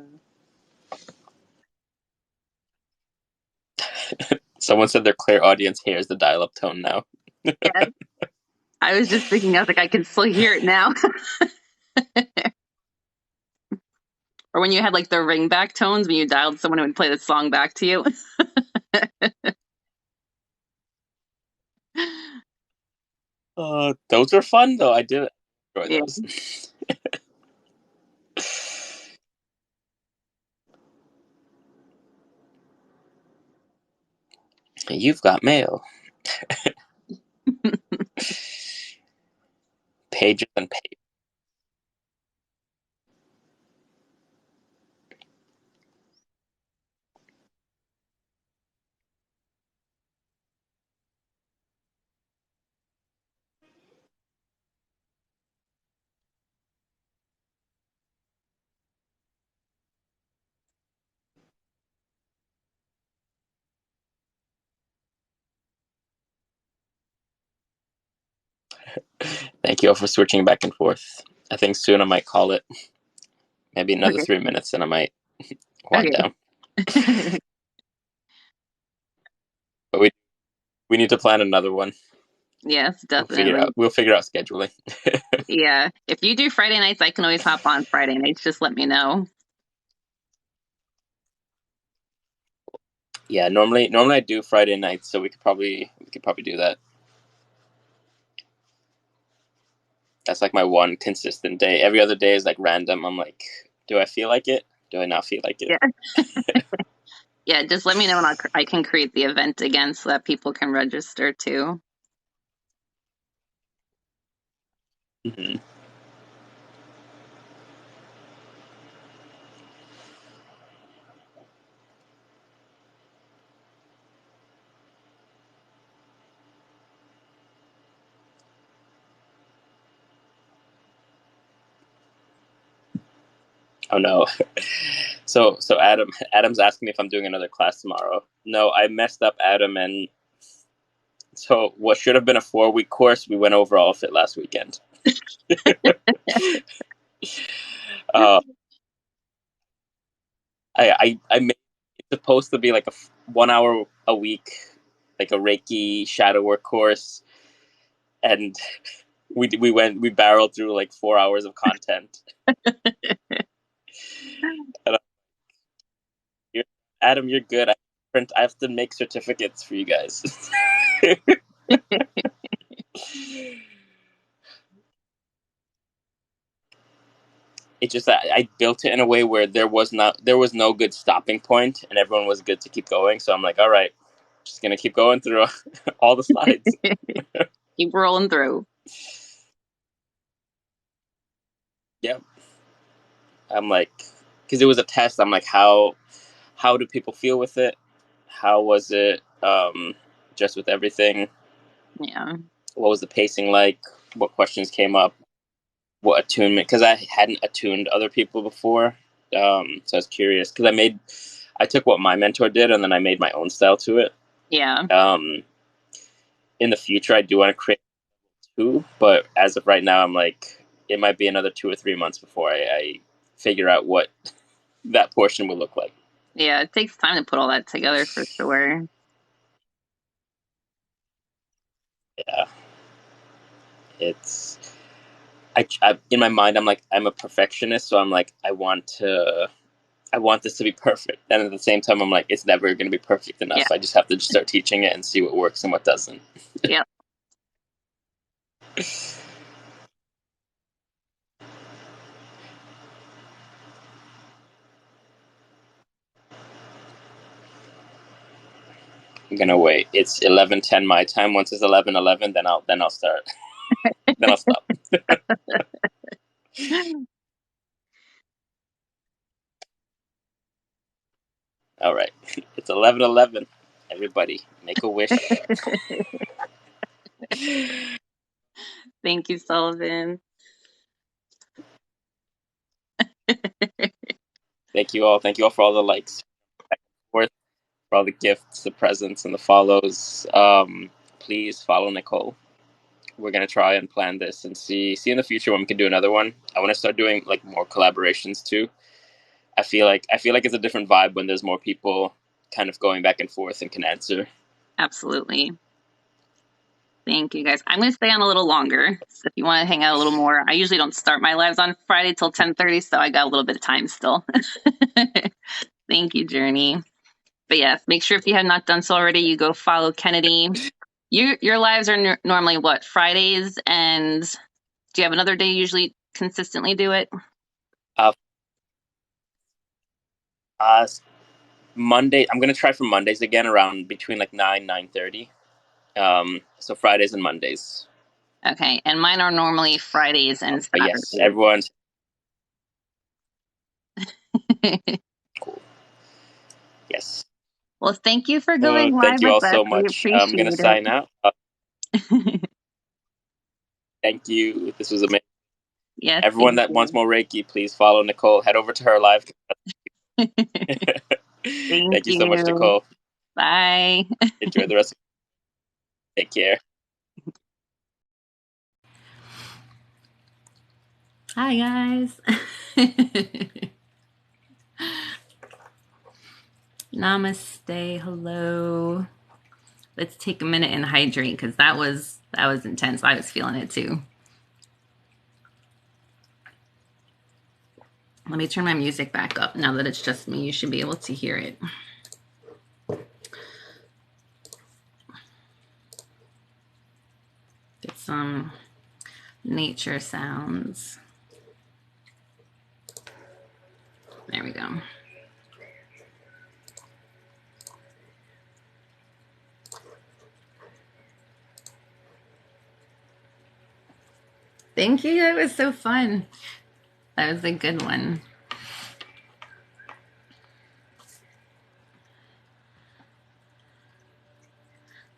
Someone said their clear audience hears the dial-up tone now. yeah, I was just thinking, I was like, I can still hear it now. Or when you had like the ringback tones when you dialed someone who would play the song back to you. Those were fun though. I did enjoy Yeah. those. You've got mail. Pages and pages. Thank you all for switching back and forth. I think soon I might call it. Maybe another Okay. 3 minutes, and I might wind Okay. down. But we need to plan another one. Yes, We'll figure definitely. out. We'll figure out scheduling. Yeah. If you do Friday nights, I can always hop on Friday nights. Just let me know. Yeah, normally I do Friday nights, so we could probably do that. That's like my one consistent day. Every other day is like random. I'm like, do I feel like it? Do I not feel like it? Yeah. Yeah. Just let me know and I can create the event again so that people can register too. Mm-hmm. Oh no. So Adam's asking me if I'm doing another class tomorrow. No, I messed up, Adam, and so what should have been a 4 week course, we went over all of it last weekend. uh, I made it's supposed to be like a 1 hour a week, like a Reiki shadow work course, and we barreled through like 4 hours of content. And you're, Adam, you're good. I have to make certificates for you guys. It's just that I built it in a way where there was no good stopping point, and everyone was good to keep going. So I'm like, all right, just gonna keep going through all the slides. Keep rolling through. Yeah, I'm like, because it was a test. I'm like, how do people feel with it? How was it? Just with everything, Yeah. what was the pacing like? What questions came up? What attunement? Because I hadn't attuned other people before, so I was curious. Because I took what my mentor did and then I made my own style to it. Yeah. In the future, I do want to create two, but as of right now, I'm like, it might be another 2 or 3 months before I figure out what that portion will look like. Yeah, it takes time to put all that together for sure. Yeah, it's I in my mind, I'm like, I'm a perfectionist, so I'm like, I want this to be perfect, and at the same time, I'm like, it's never going to be perfect Yeah. enough. I just have to just start teaching it and see what works and what doesn't. Yeah. I'm gonna wait. It's 11:10 my time. Once it's 11:11, then I'll start. Then I'll stop. All right. It's 11:11. Everybody, make a wish. Thank you, Sullivan. Thank you all. Thank you all for all the likes, for all the gifts, the presents, and the follows. Please follow Nicole. We're gonna try and plan this and see in the future when we can do another one. I want to start doing like more collaborations too. I feel like it's a different vibe when there's more people kind of going back and forth and can answer. Absolutely. Thank you, guys. I'm going to stay on a little longer. So if you want to hang out a little more, I usually don't start my lives on Friday till 10:30, so I got a little bit of time still. Thank you, Journey. But yes, make sure if you have not done so already, you go follow Kennedy. Your lives are normally what, Fridays, and do you have another day you usually consistently do it? Uh, uh, Monday. I'm gonna try for Mondays again around between like 9:30. So Fridays and Mondays. Okay, and mine are normally Fridays and But yes, Saturdays. everyone's cool. Yes. Well, thank you for going Thank live you with all us. so We much. I'm gonna appreciate sign out. it. Thank you. This was amazing. Yes, Everyone thank that wants you. more Reiki, please follow Nicole. Head over to her live. Thank Thank you so much, you. Nicole. Bye. Enjoy the rest. Take care. Hi, guys. Namaste. Hello. Let's take a minute and hydrate because that was intense. I was feeling it too. Let me turn my music back up now that it's just me. You should be able to hear it. Get some nature sounds. There we go. Thank you. That was so fun. That was a good one.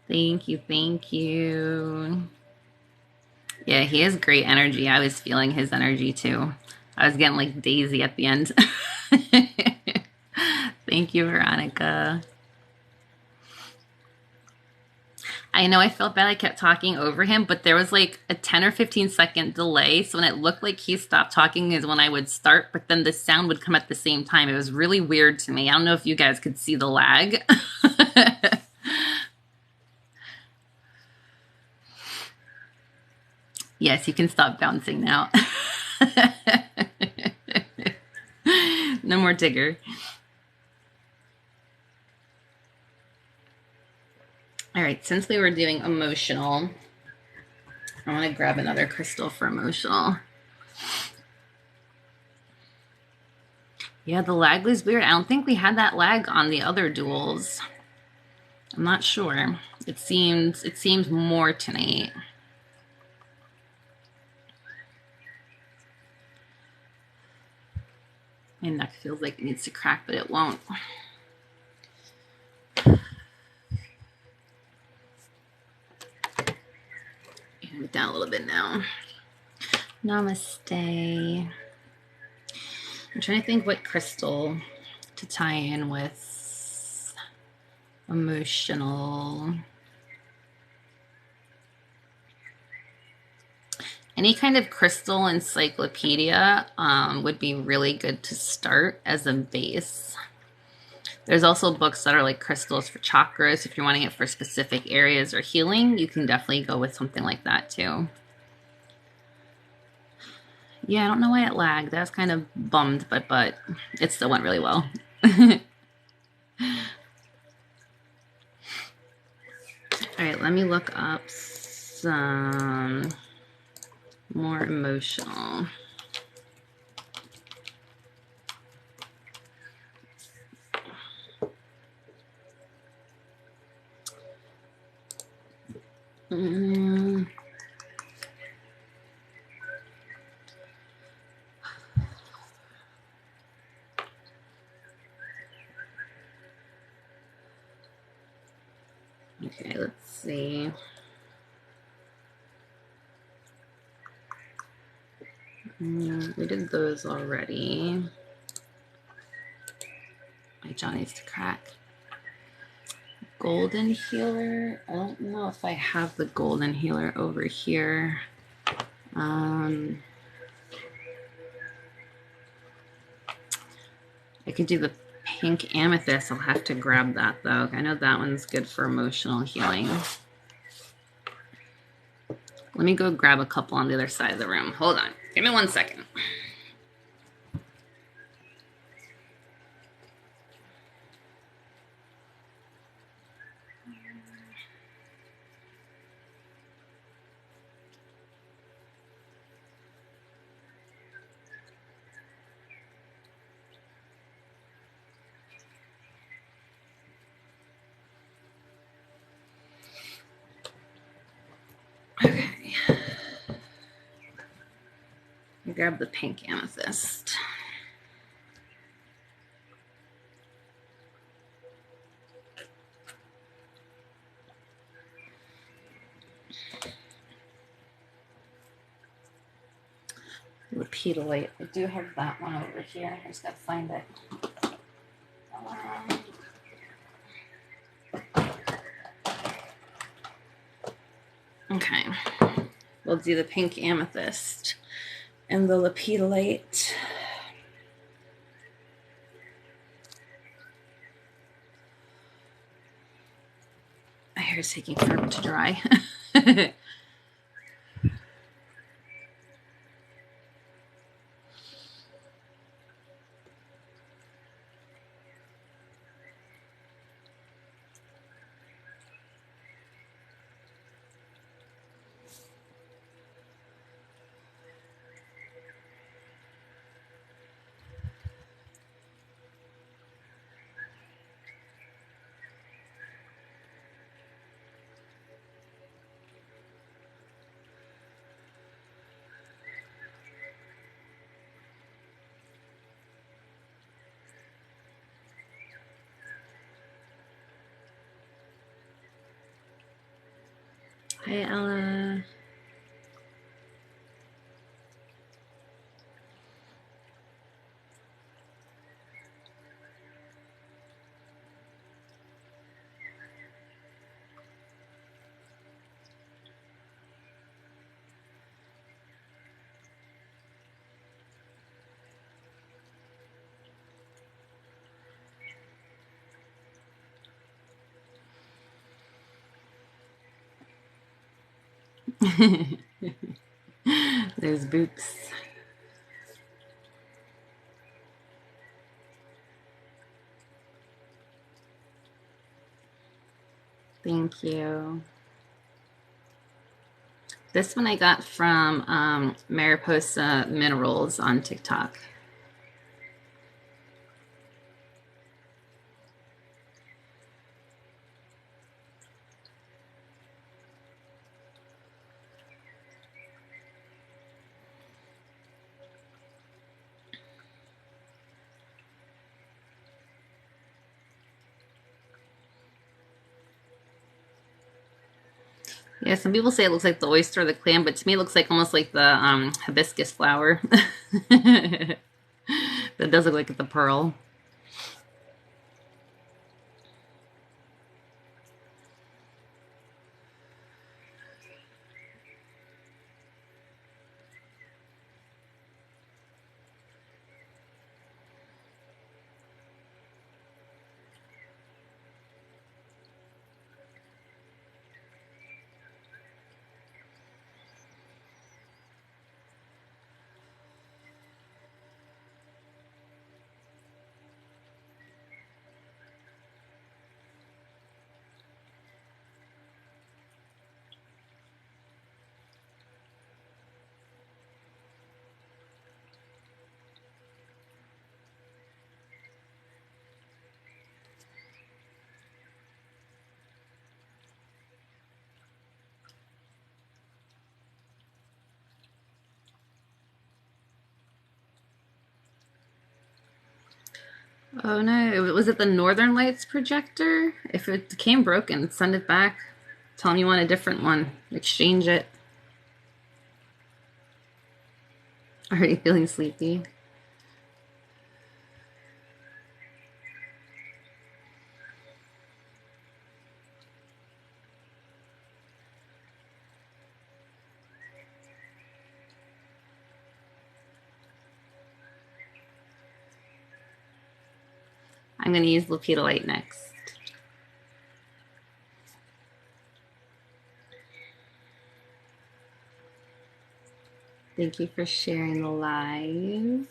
Thank you. Thank you. Yeah, he has great energy. I was feeling his energy too. I was getting like Daisy at the end. Thank you, Veronica. I know I felt bad I kept talking over him, but there was like a 10 or 15-second delay. So when it looked like he stopped talking is when I would start, but then the sound would come at the same time. It was really weird to me. I don't know if you guys could see the lag. Yes, you can stop bouncing now. No more Tigger. All right, since we were doing emotional, I want to grab another crystal for emotional. Yeah, the lag was weird. I don't think we had that lag on the other duels. I'm not sure. It seems more tonight. My neck feels like it needs to crack, but it won't. Down a little bit now. Namaste. I'm trying to think what crystal to tie in with. emotional. Any kind of crystal encyclopedia would be really good to start as a base. There's also books that are like crystals for chakras. If you're wanting it for specific areas or healing, you can definitely go with something like that too. Yeah, I don't know why it lagged. I was kind of bummed, but it still went really well. All right, let me look up some more emotional. Okay, let's see. We did those already. My jaw needs to crack. Golden healer. I don't know if I have the golden healer over here. I could do the pink amethyst. I'll have to grab that though. I know that one's good for emotional healing. Let me go grab a couple on the other side of the room. Hold on. Give me 1 second. Okay. Grab the pink amethyst. Lepidolite. I do have that one over here. I just gotta find it. Okay. We'll do the pink amethyst and the lepidolite. My hair is taking forever to dry. Hi, Ella. Those boots. Thank you. This one I got from Mariposa Minerals on TikTok. Yeah, some people say it looks like the oyster or the clam, but to me it looks like almost like the hibiscus flower. That does look like the pearl. Oh no, was it the Northern Lights projector? If it came broken, send it back. Tell them you want a different one. Exchange it. Are you feeling sleepy? I'm going to use Lepidolite next. Thank you for sharing the live.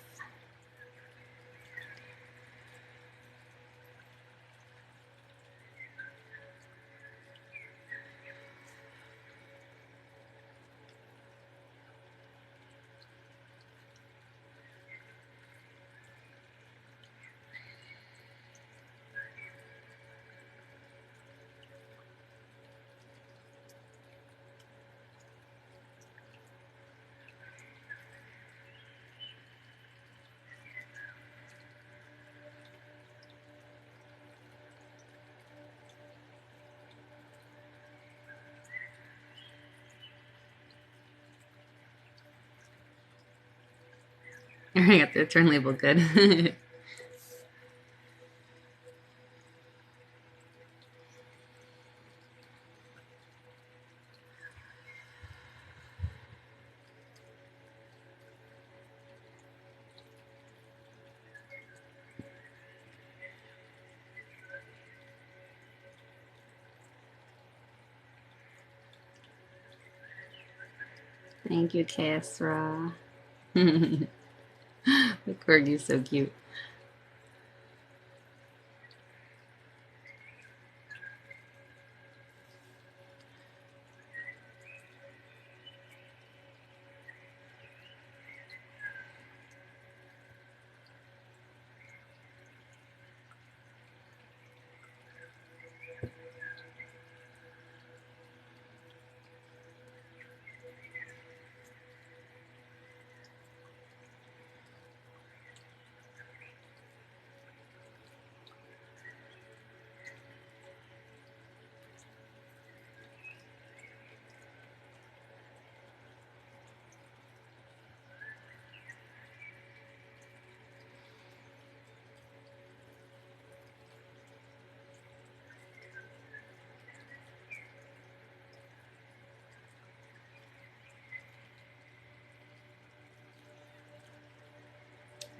I got the return label good. Thank you, Kasra. The corgi's so cute.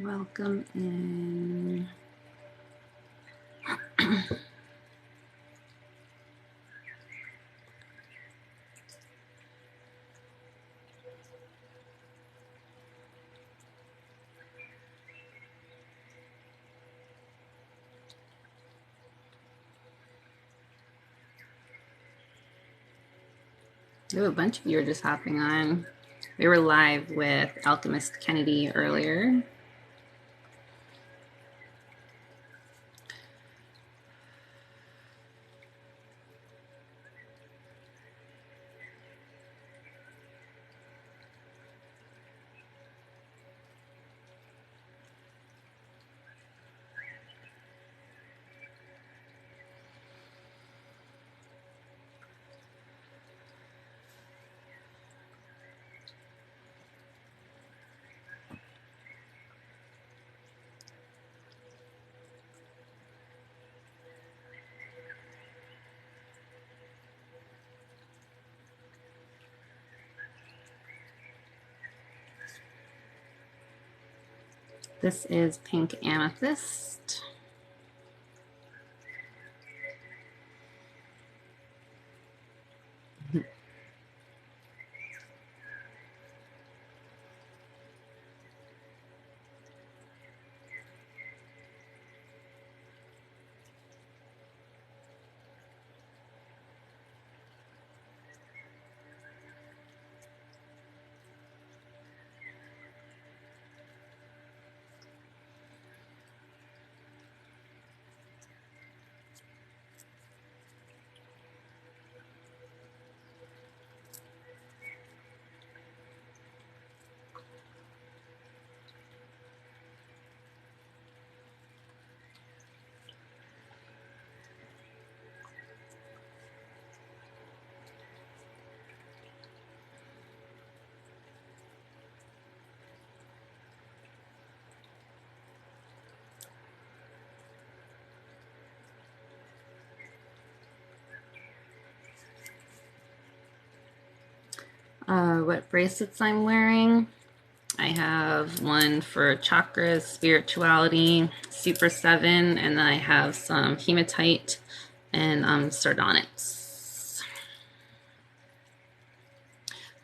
Welcome in. Oh, a bunch of you are just hopping on. We were live with Alchemist Kennedy earlier. This is Pink Amethyst. What bracelets I'm wearing. I have one for chakras, spirituality, Super 7, and then I have some hematite and sardonyx.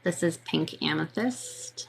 This is pink amethyst.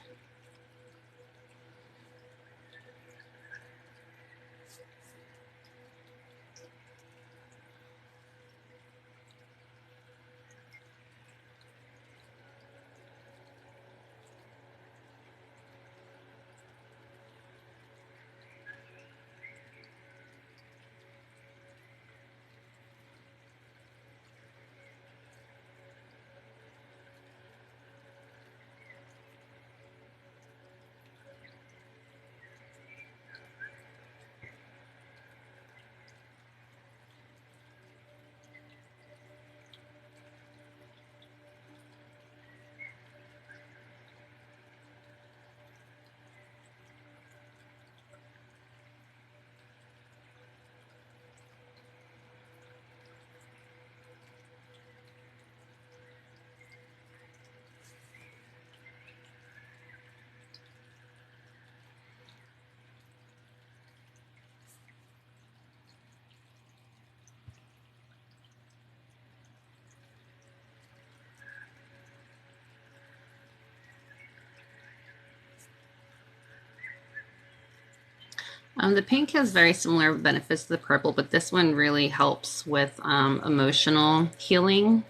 The pink has very similar benefits to the purple, but this one really helps with emotional healing.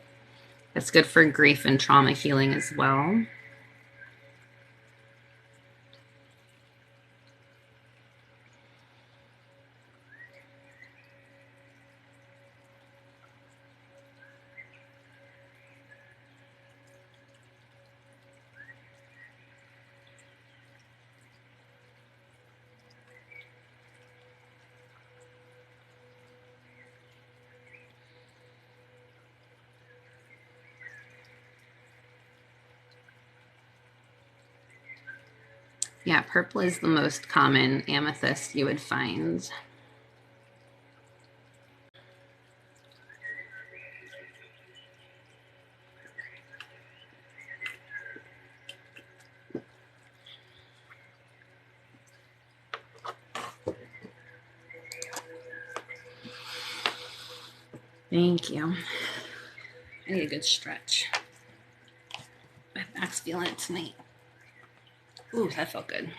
It's good for grief and trauma healing as well. Yeah, purple is the most common amethyst you would find. Thank you. I need a good stretch. My back's feeling it tonight. Ooh, that felt good.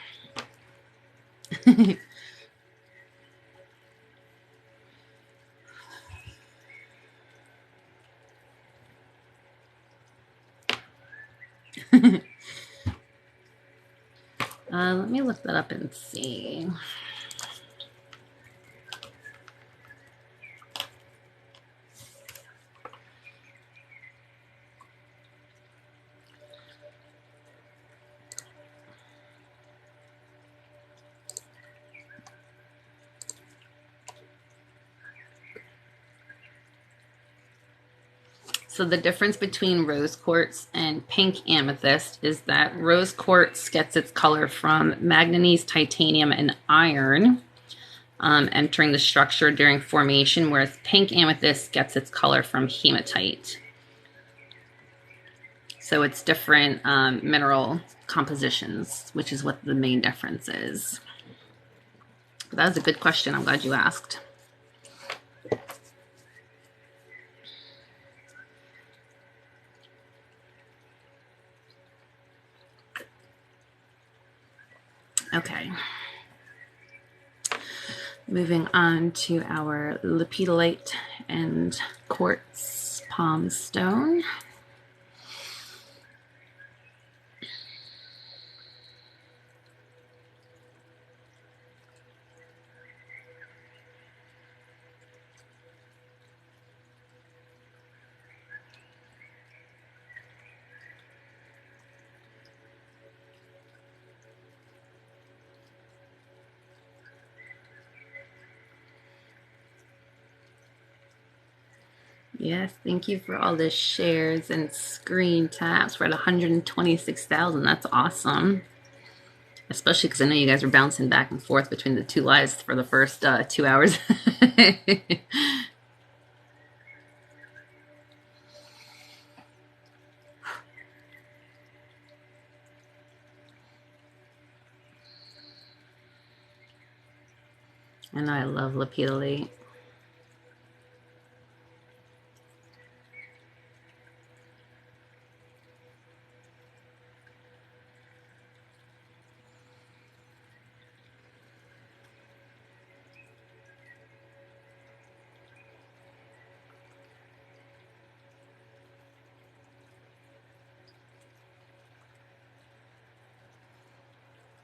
Let me look that up and see. So the difference between rose quartz and pink amethyst is that rose quartz gets its color from manganese, titanium, and iron entering the structure during formation, whereas pink amethyst gets its color from hematite. So it's different mineral compositions, which is what the main difference is. But that was a good question. I'm glad you asked. Okay. Moving on to our lepidolite and quartz palm stone. Yes, thank you for all the shares and screen taps. We're at 126,000. That's awesome. Especially because I know you guys are bouncing back and forth between the two lives for the first 2 hours. I know I love lapidolate.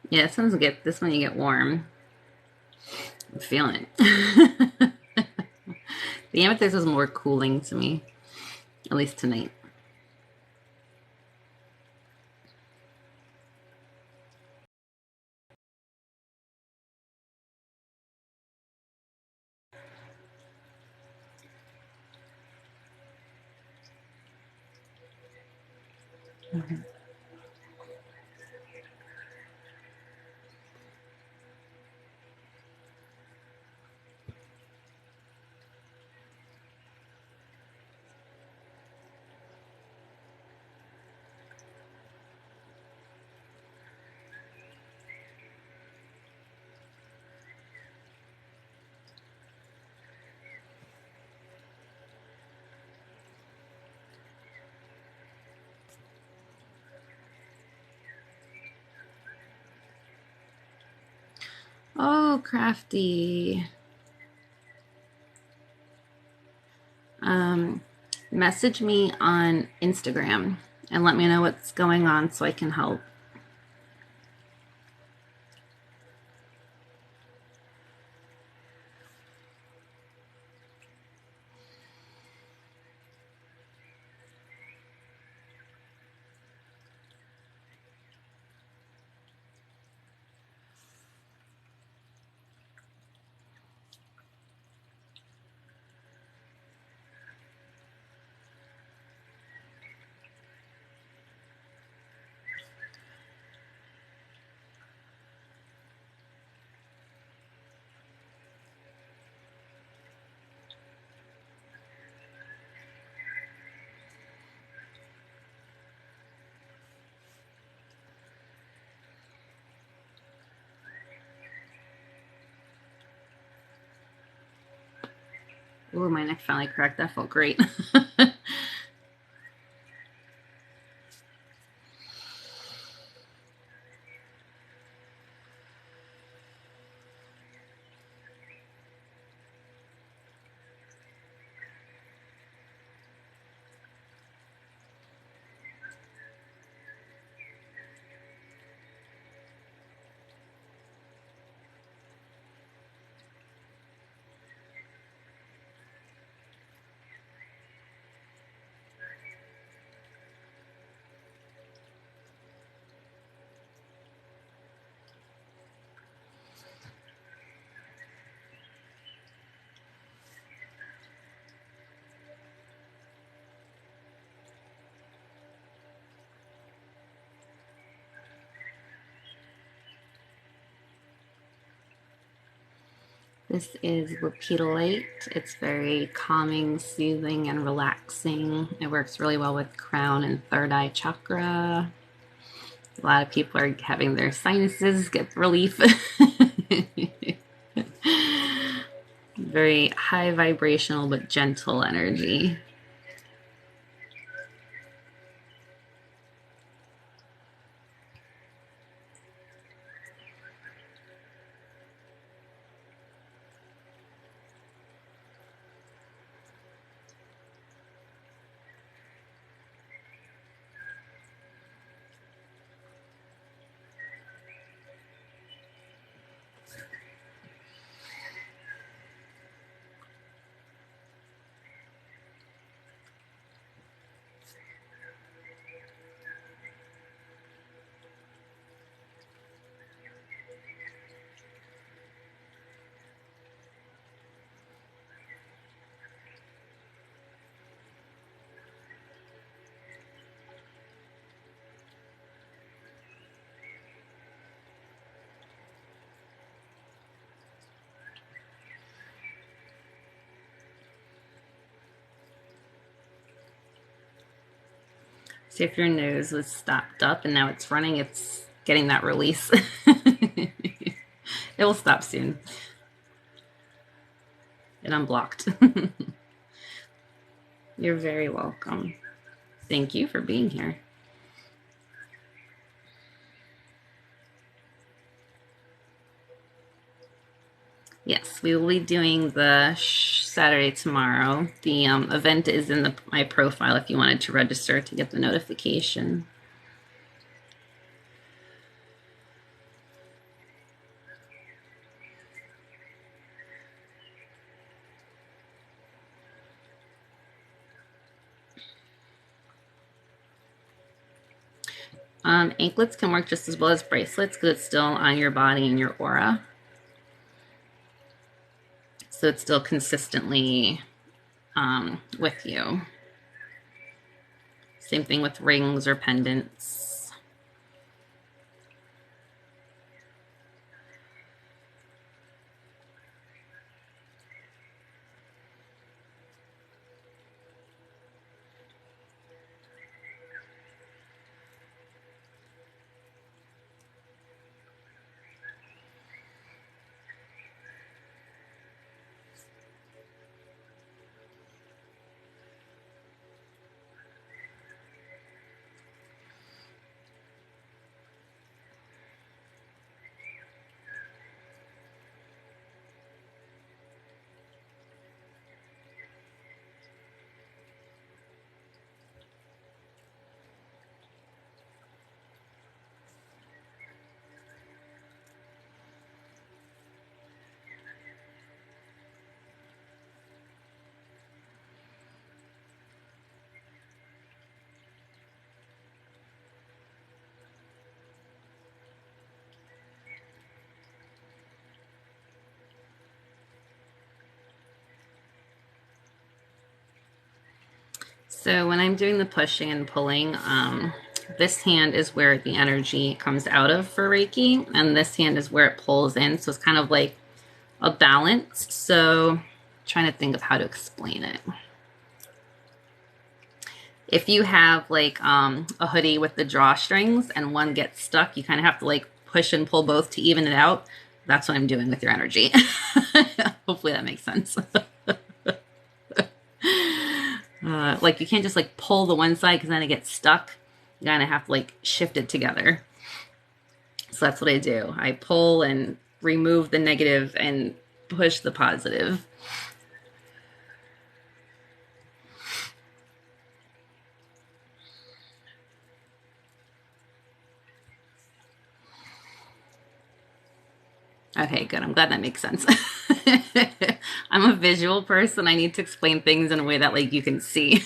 Yeah, this one's good. This one you get warm. I'm feeling it. The amethyst is more cooling to me, at least tonight. Mm-hmm. Oh, crafty. Message me on Instagram and let me know what's going on so I can help. Oh, my neck finally cracked. That felt great. This is lepidolate. It's very calming, soothing, and relaxing. It works really well with crown and third eye chakra. A lot of people are having their sinuses get relief. Very high vibrational but gentle energy. So if your nose was stopped up and now it's running, it's getting that release. It will stop soon. It unblocked. You're very welcome. Thank you for being here. Yes, we will be doing the Saturday tomorrow. The event is in my profile if you wanted to register to get the notification. Anklets can work just as well as bracelets because it's still on your body and your aura. So it's still consistently with you. Same thing with rings or pendants. So when I'm doing the pushing and pulling, this hand is where the energy comes out of for Reiki, and this hand is where it pulls in. So it's kind of like a balance. So I'm trying to think of how to explain it. If you have like a hoodie with the drawstrings and one gets stuck, you kind of have to like push and pull both to even it out. That's what I'm doing with your energy. Hopefully that makes sense. Like you can't just like pull the one side because then it gets stuck. You kind of have to like shift it together. So that's what I do. I pull and remove the negative and push the positive. Okay, good. I'm glad that makes sense. I'm a visual person. I need to explain things in a way that like you can see.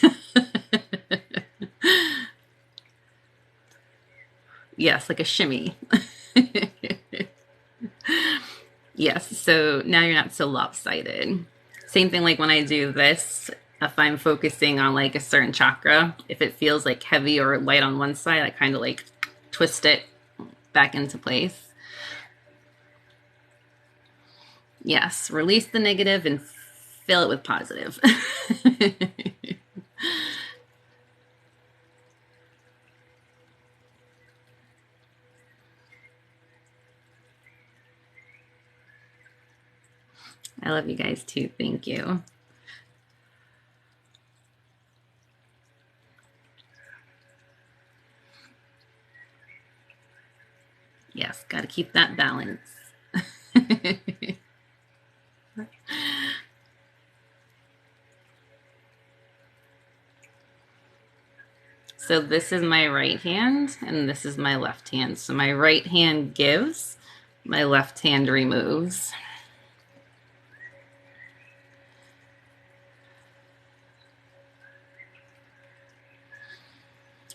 Yes, like a shimmy. Yes, so now you're not so lopsided. Same thing like when I do this, if I'm focusing on like a certain chakra, if it feels like heavy or light on one side, I kind of like twist it back into place. Yes, release the negative and fill it with positive. I love you guys too. Thank you. Yes, got to keep that balance. So this is my right hand and this is my left hand. So my right hand gives, my left hand removes.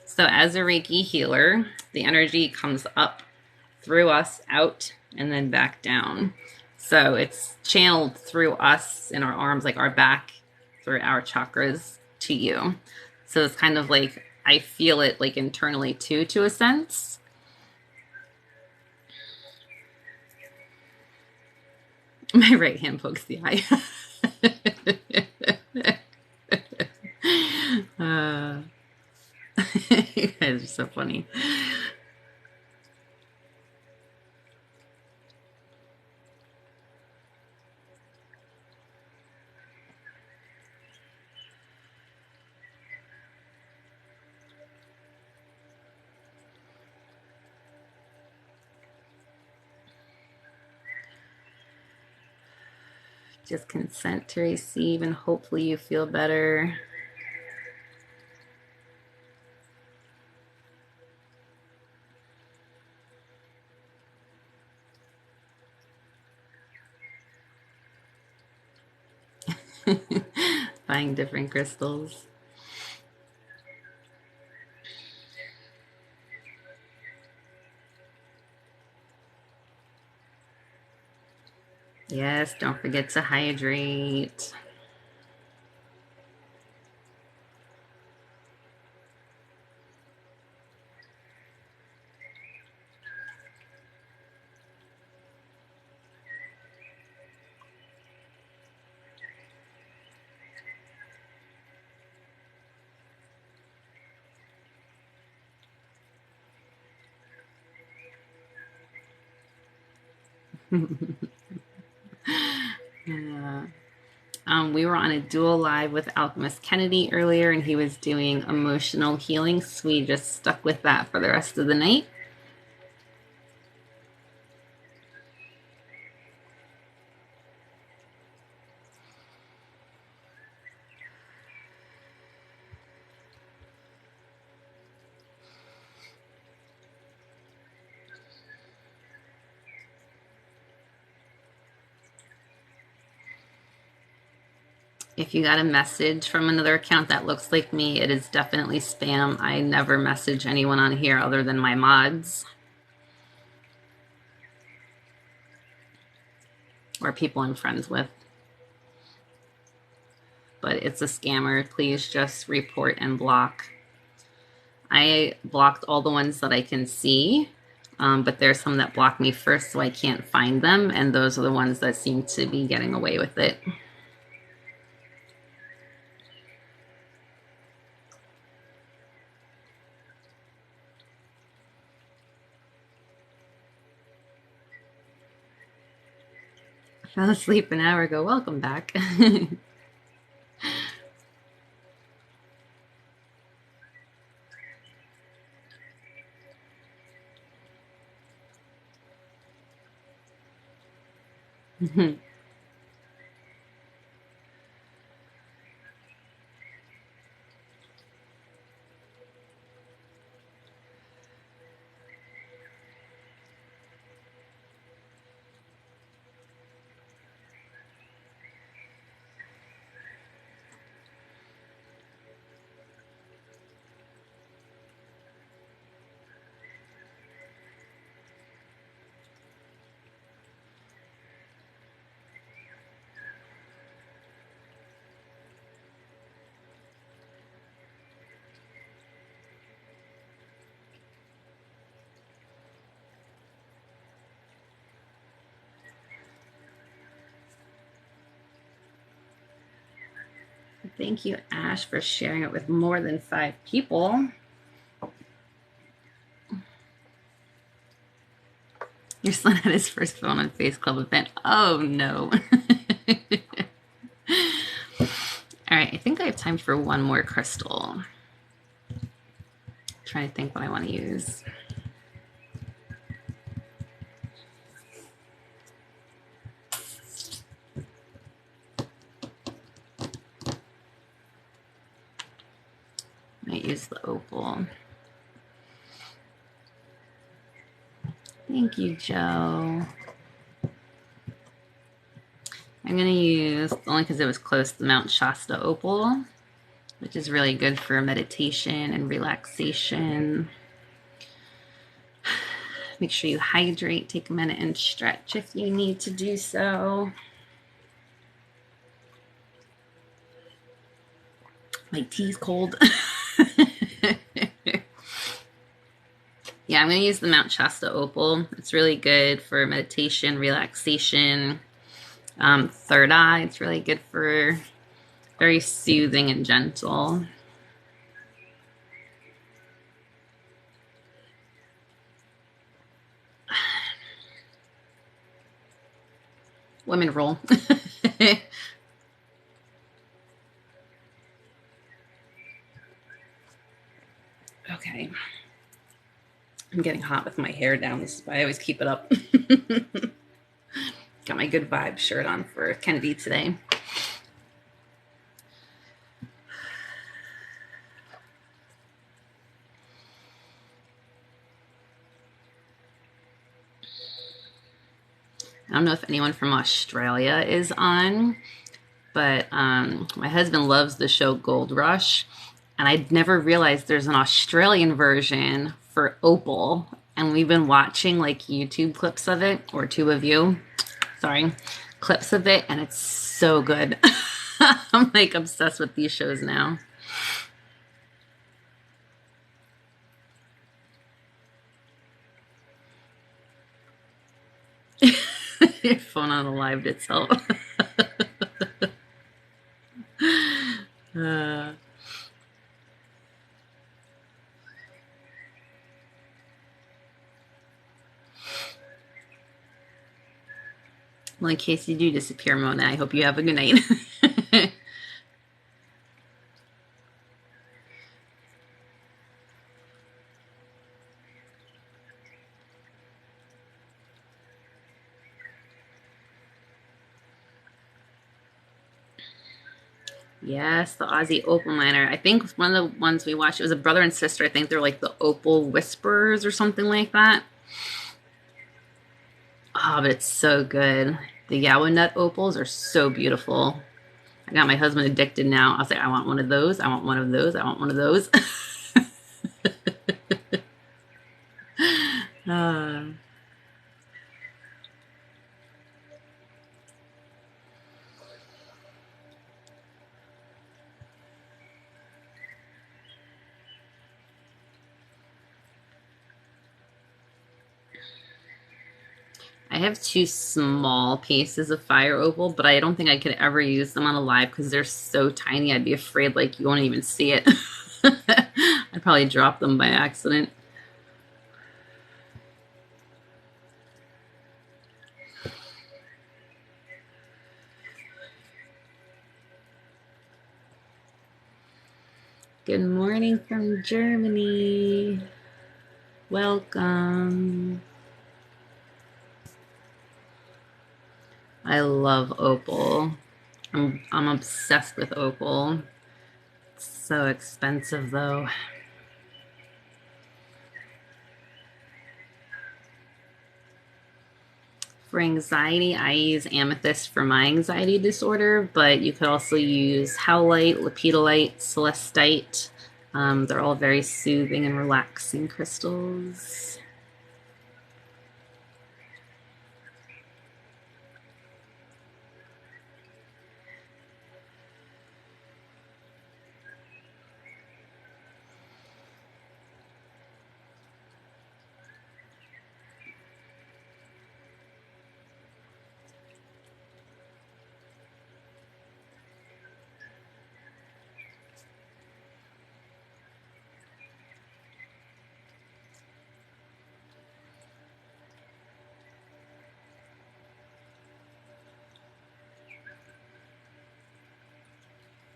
So as a Reiki healer, the energy comes up through us, out, and then back down. So it's channeled through us in our arms, like our back, through our chakras to you. So it's kind of like I feel it like internally too, to a sense. My right hand pokes the eye. You guys are so funny. Just consent to receive, and hopefully you feel better. Buying different crystals. Yes, don't forget to hydrate. Yeah. We were on a dual live with Alchemist Kennedy earlier, and he was doing emotional healing. So we just stuck with that for the rest of the night. If you got a message from another account that looks like me, it is definitely spam. I never message anyone on here other than my mods or people I'm friends with. But it's a scammer. Please just report and block. I blocked all the ones that I can see, but there's some that block me first, so I can't find them, and those are the ones that seem to be getting away with it. Fell asleep an hour ago. Welcome back. Thank you, Ash, for sharing it with more than 5 people. Your son had his first phone on Face Club event. Oh, no. All right, I think I have time for one more crystal. Trying to think what I want to use. Might use the opal. Thank you, Joe. I'm going to use, only because it was close, the Mount Shasta opal, which is really good for meditation and relaxation. Make sure you hydrate. Take a minute and stretch if you need to do so. My tea's cold. Yeah, I'm going to use the Mount Shasta opal. It's really good for meditation, relaxation, third eye. It's really good for very soothing and gentle. Women roll. Okay. I'm getting hot with my hair down. This is why I always keep it up. Got my good vibe shirt on for Kennedy today. I don't know if anyone from Australia is on, but my husband loves the show Gold Rush, and I'd never realized there's an Australian version for Opal, and we've been watching like YouTube clips of it, or two of you, sorry, clips of it, and it's so good. I'm like obsessed with these shows now. Your phone unalived itself. uh, well, in case you do disappear, Mona, I hope you have a good night. Yes, the Aussie Opal Miner. I think one of the ones we watched, it was a brother and sister. I think they're like the Opal Whisperers or something like that. Oh, but it's so good. The Yawa Nut opals are so beautiful. I got my husband addicted now. I'll say, I want one of those. I want one of those. I want one of those. uh, I have two small pieces of fire opal, but I don't think I could ever use them on a live because they're so tiny. I'd be afraid like you won't even see it. I'd probably drop them by accident. Good morning from Germany. Welcome. I love opal. I'm obsessed with opal. It's so expensive though. For anxiety, I use amethyst for my anxiety disorder, but you could also use howlite, lepidolite, celestite. They're all very soothing and relaxing crystals.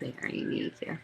They are unique here.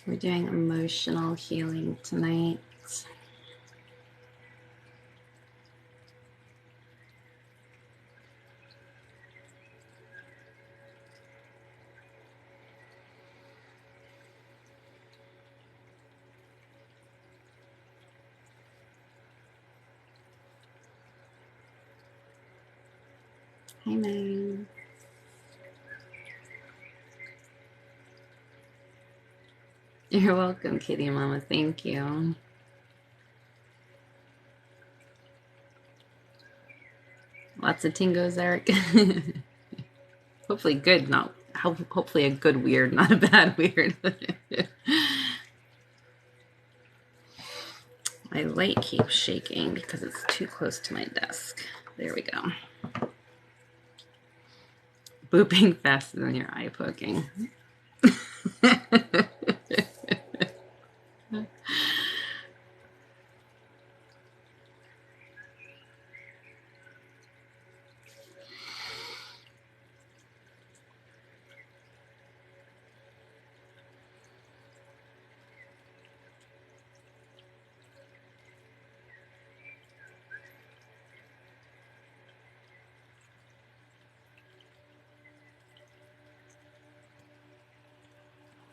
We're doing emotional healing tonight. Hi, May. You're welcome, Kitty Mama. Thank you. Lots of tingos, Eric. Hopefully good, not hopefully a good weird, not a bad weird. My light keeps shaking because it's too close to my desk. There we go. Booping faster than your eye poking.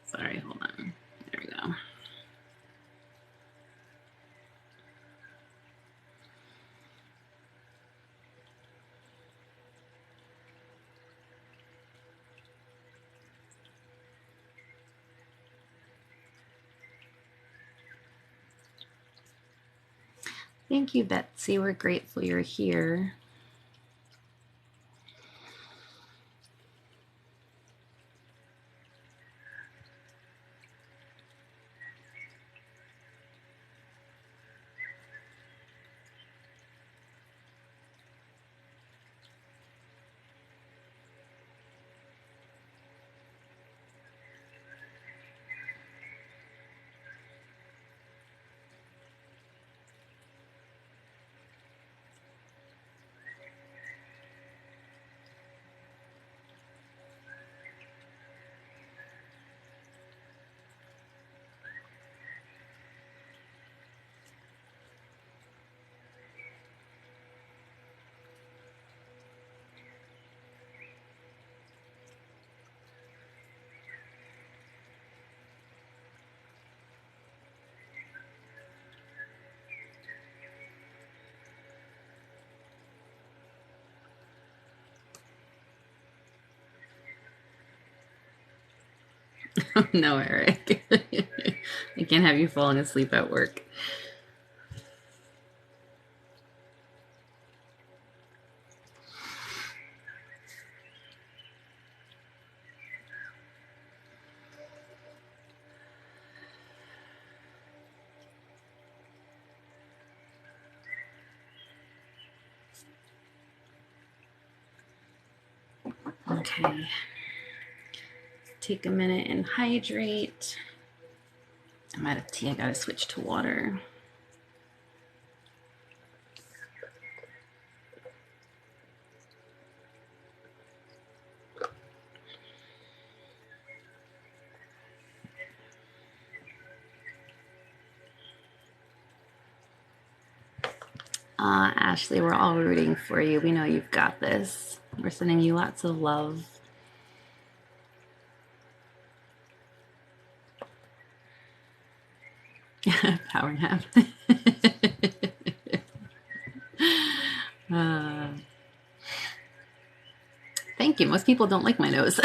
Sorry, hold on. There we go. Thank you, Betsy. We're grateful you're here. No, Eric. I can't have you falling asleep at work. Okay. Take a minute and hydrate. I'm out of tea. I gotta switch to water. Ashley, we're all rooting for you. We know you've got this. We're sending you lots of love. Power nap. Thank you. Most people don't like my nose.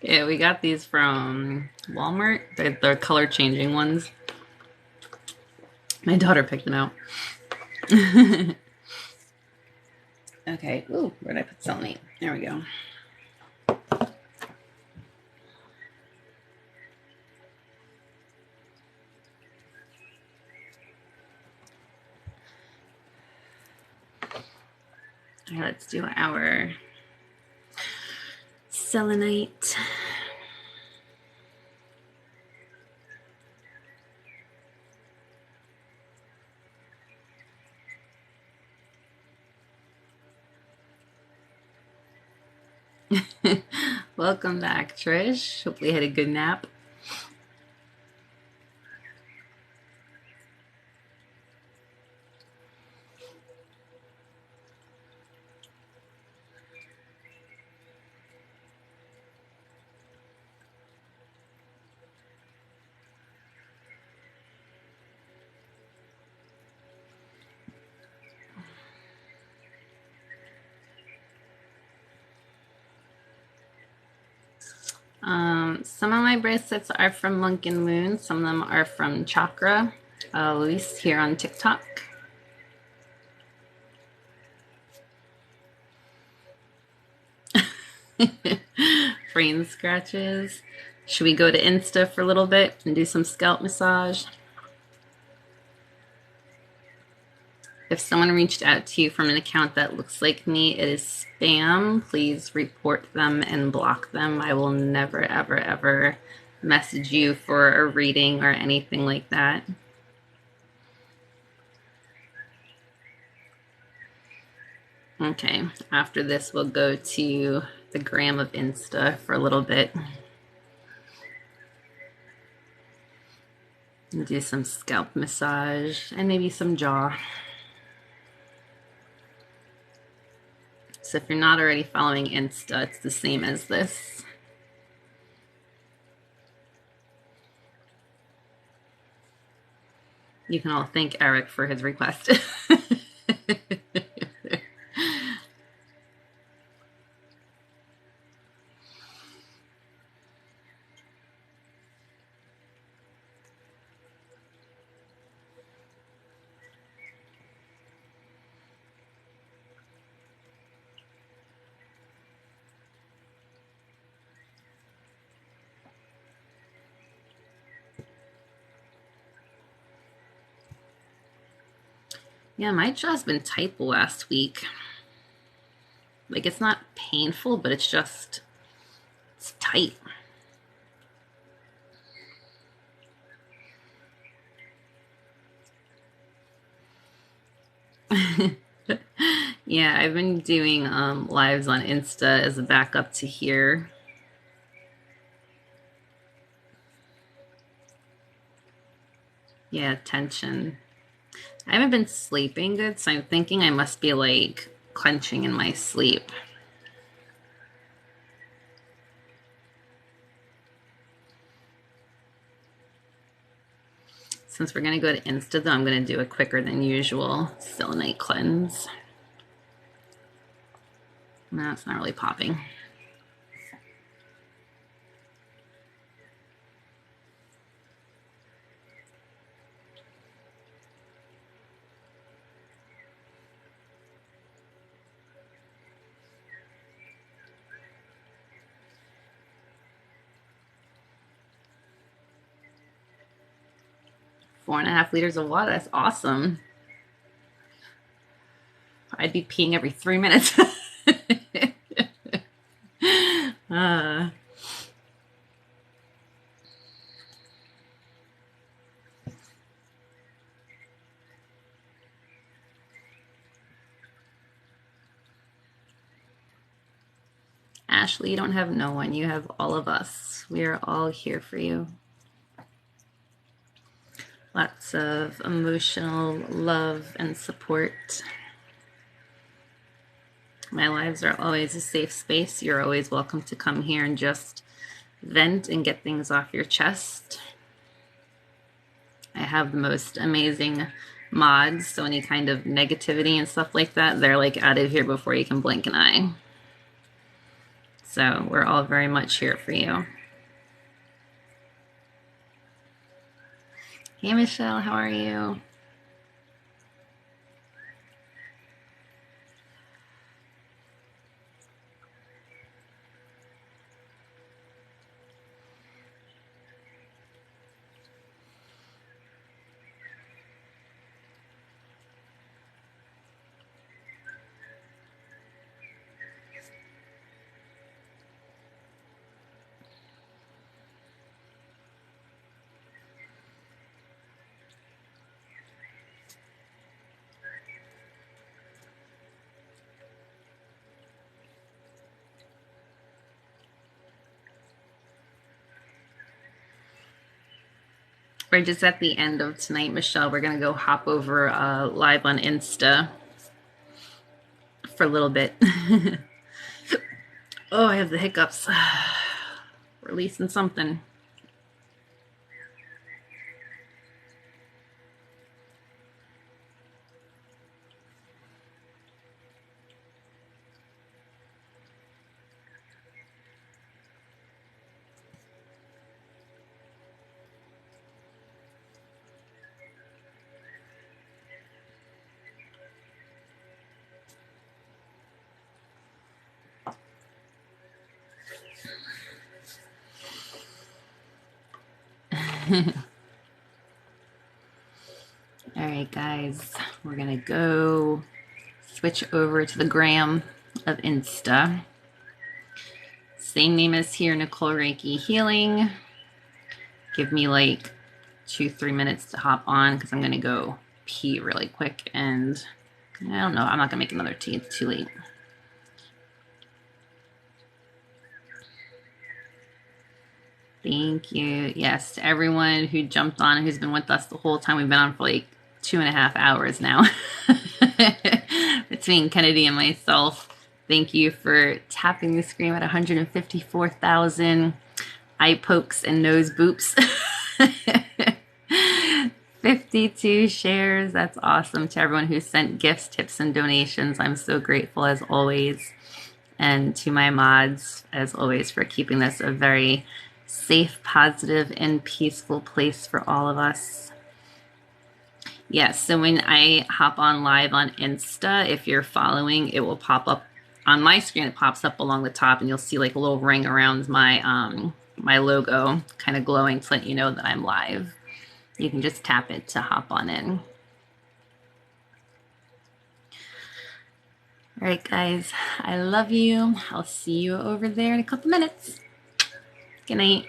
Yeah, we got these from Walmart. They're color changing ones. My daughter picked them out. Okay. Ooh, where did I put selenite? There we go. All right, let's do our selenite. Welcome back, Trish. Hopefully you had a good nap. Some of my bracelets are from Monk and Moon. Some of them are from Chakra, Luis here on TikTok. Brain scratches. Should we go to Insta for a little bit and do some scalp massage? If someone reached out to you from an account that looks like me, it is spam. Please report them and block them. I will never, ever, ever message you for a reading or anything like that. Okay, after this, we'll go to the gram of Insta for a little bit. And do some scalp massage and maybe some jaw. So if you're not already following Insta, it's the same as this. You can all thank Eric for his request. Yeah, my jaw's been tight the last week. Like, it's not painful, but it's tight. Yeah, I've been doing lives on Insta as a backup to here. Yeah, tension. I haven't been sleeping good, so I'm thinking I must be like clenching in my sleep. Since we're going to go to Insta, though, I'm going to do a quicker than usual selenite cleanse. No, it's not really popping. Four and a half liters of water. That's awesome. I'd be peeing every 3 minutes. Ashley, you don't have no one. You have all of us. We are all here for you. Lots of emotional love and support. My lives are always a safe space. You're always welcome to come here and just vent and get things off your chest. I have the most amazing mods, so any kind of negativity and stuff like that, they're like out of here before you can blink an eye. So we're all very much here for you. Hey, Michelle, how are you? We're just at the end of tonight, Michelle. We're going to go hop over live on Insta for a little bit. Oh, I have the hiccups. Releasing something. All right, guys, we're gonna go switch over to the gram of Insta. Same name as here, Nicole Reiki Healing. Give me like 2-3 minutes to hop on because I'm gonna go pee really quick, and I don't know, I'm not gonna make another tea, it's too late. Thank you. Yes, to everyone who jumped on and who's been with us the whole time. We've been on for like 2.5 hours now between Kennedy and myself. Thank you for tapping the screen at 154,000 eye pokes and nose boops. 52 shares. That's awesome. To everyone who sent gifts, tips, and donations, I'm so grateful as always. And to my mods, as always, for keeping this a very safe, positive, and peaceful place for all of us. Yes, so when I hop on live on Insta, if you're following, it will pop up on my screen. It pops up along the top, and you'll see like a little ring around my my logo, kind of glowing to let you know that I'm live. You can just tap it to hop on in. All right, guys, I love you. I'll see you over there in a couple minutes. Good night.